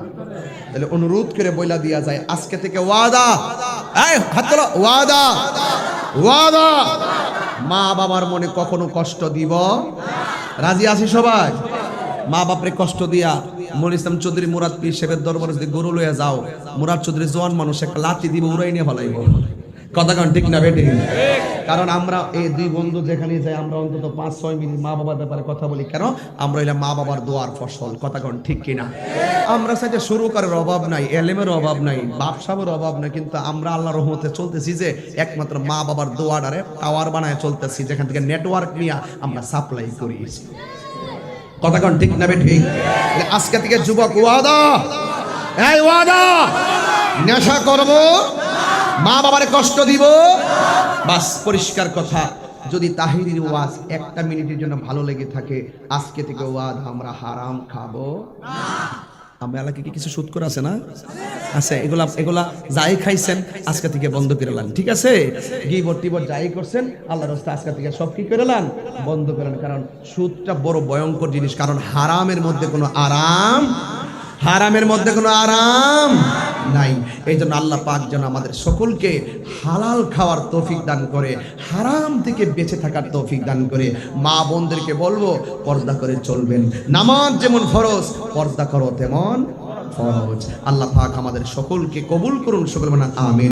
তাহলে অনুরোধ করে বইলা দিয়া যায় আজকে থেকে ওয়াদা এই হাত তোলো ওয়াদা ওয়াদা মা বাবার মনে কখনো কষ্ট দিব রাজি আছি সবাই মা বাপরে কষ্ট দিয়া মনির ইসলাম চৌধুরী মুরাদ পীর সাহেবের দরবারে যদি গরু লইয়া যাও মুরাদ চৌধুরী জওয়ান মানুষ একটা লাঠি দিব উড়াই নিয়ে ফলাইব কথা কারণ ঠিক না বেটে কারণ আমরা এই দুই বন্ধু যেখানে যাই আমরা অন্তত 5-6 মিনিট মা বাবার ব্যাপারে কথা বলি কেন আমরা হইলাম মা বাবার দোয়ার ফসল কথা কারণ ঠিক কিনা আমরা সাথে শুরু করার অভাব নাই এলেমের অভাব নাই বাপসাবের অভাব নাই কিন্তু আমরা আল্লাহর রহমতে চলতেছি যে একমাত্র মা বাবার দোয়াটারে টাওয়ার বানায় চলতেছি যেখান থেকে নেটওয়ার্ক নিয়ে আমরা সাপ্লাই করিয়েছি কথা কারণ ঠিক না বেটে আজকে থেকে যুবক ওয়াদা এই ওয়াদা নেশা করব মা বাবারে কষ্ট দিব বাস পরিষ্কার কথা যদি তাহিরির ওয়াজ একটা মিনিটের জন্য ভালো লেগে থাকে আজকে থেকে ওয়াজ আমরা হারাম খাবো আমরা এলাকায় কি কিছু সুদ করে আছে না আছে এগুলা যাই খাইছেন আজকে থেকে বন্ধ করে লান ঠিক আছে গিবট টিবট যাই করছেন আল্লাহর রাস্তায় আজকে থেকে সব কি করে লান বন্ধ করেন কারণ সুদটা বড় ভয়ঙ্কর জিনিস কারণ হারামের মধ্যে কোনো আরাম হারামের মধ্যে কোনো আরাম নাই এই জন্য আল্লাহ পাক যেন আমাদের সকলকে হালাল খাওয়ার তৌফিক দান করে হারাম থেকে বেঁচে থাকার তৌফিক দান করে মা বোনদেরকে বলবো পর্দা করে চলবেন নামাজ যেমন ফরজ পর্দা করো তেমন ফরজ আল্লাহ পাক আমাদের সকলকে কবুল করুন সকল আমিন।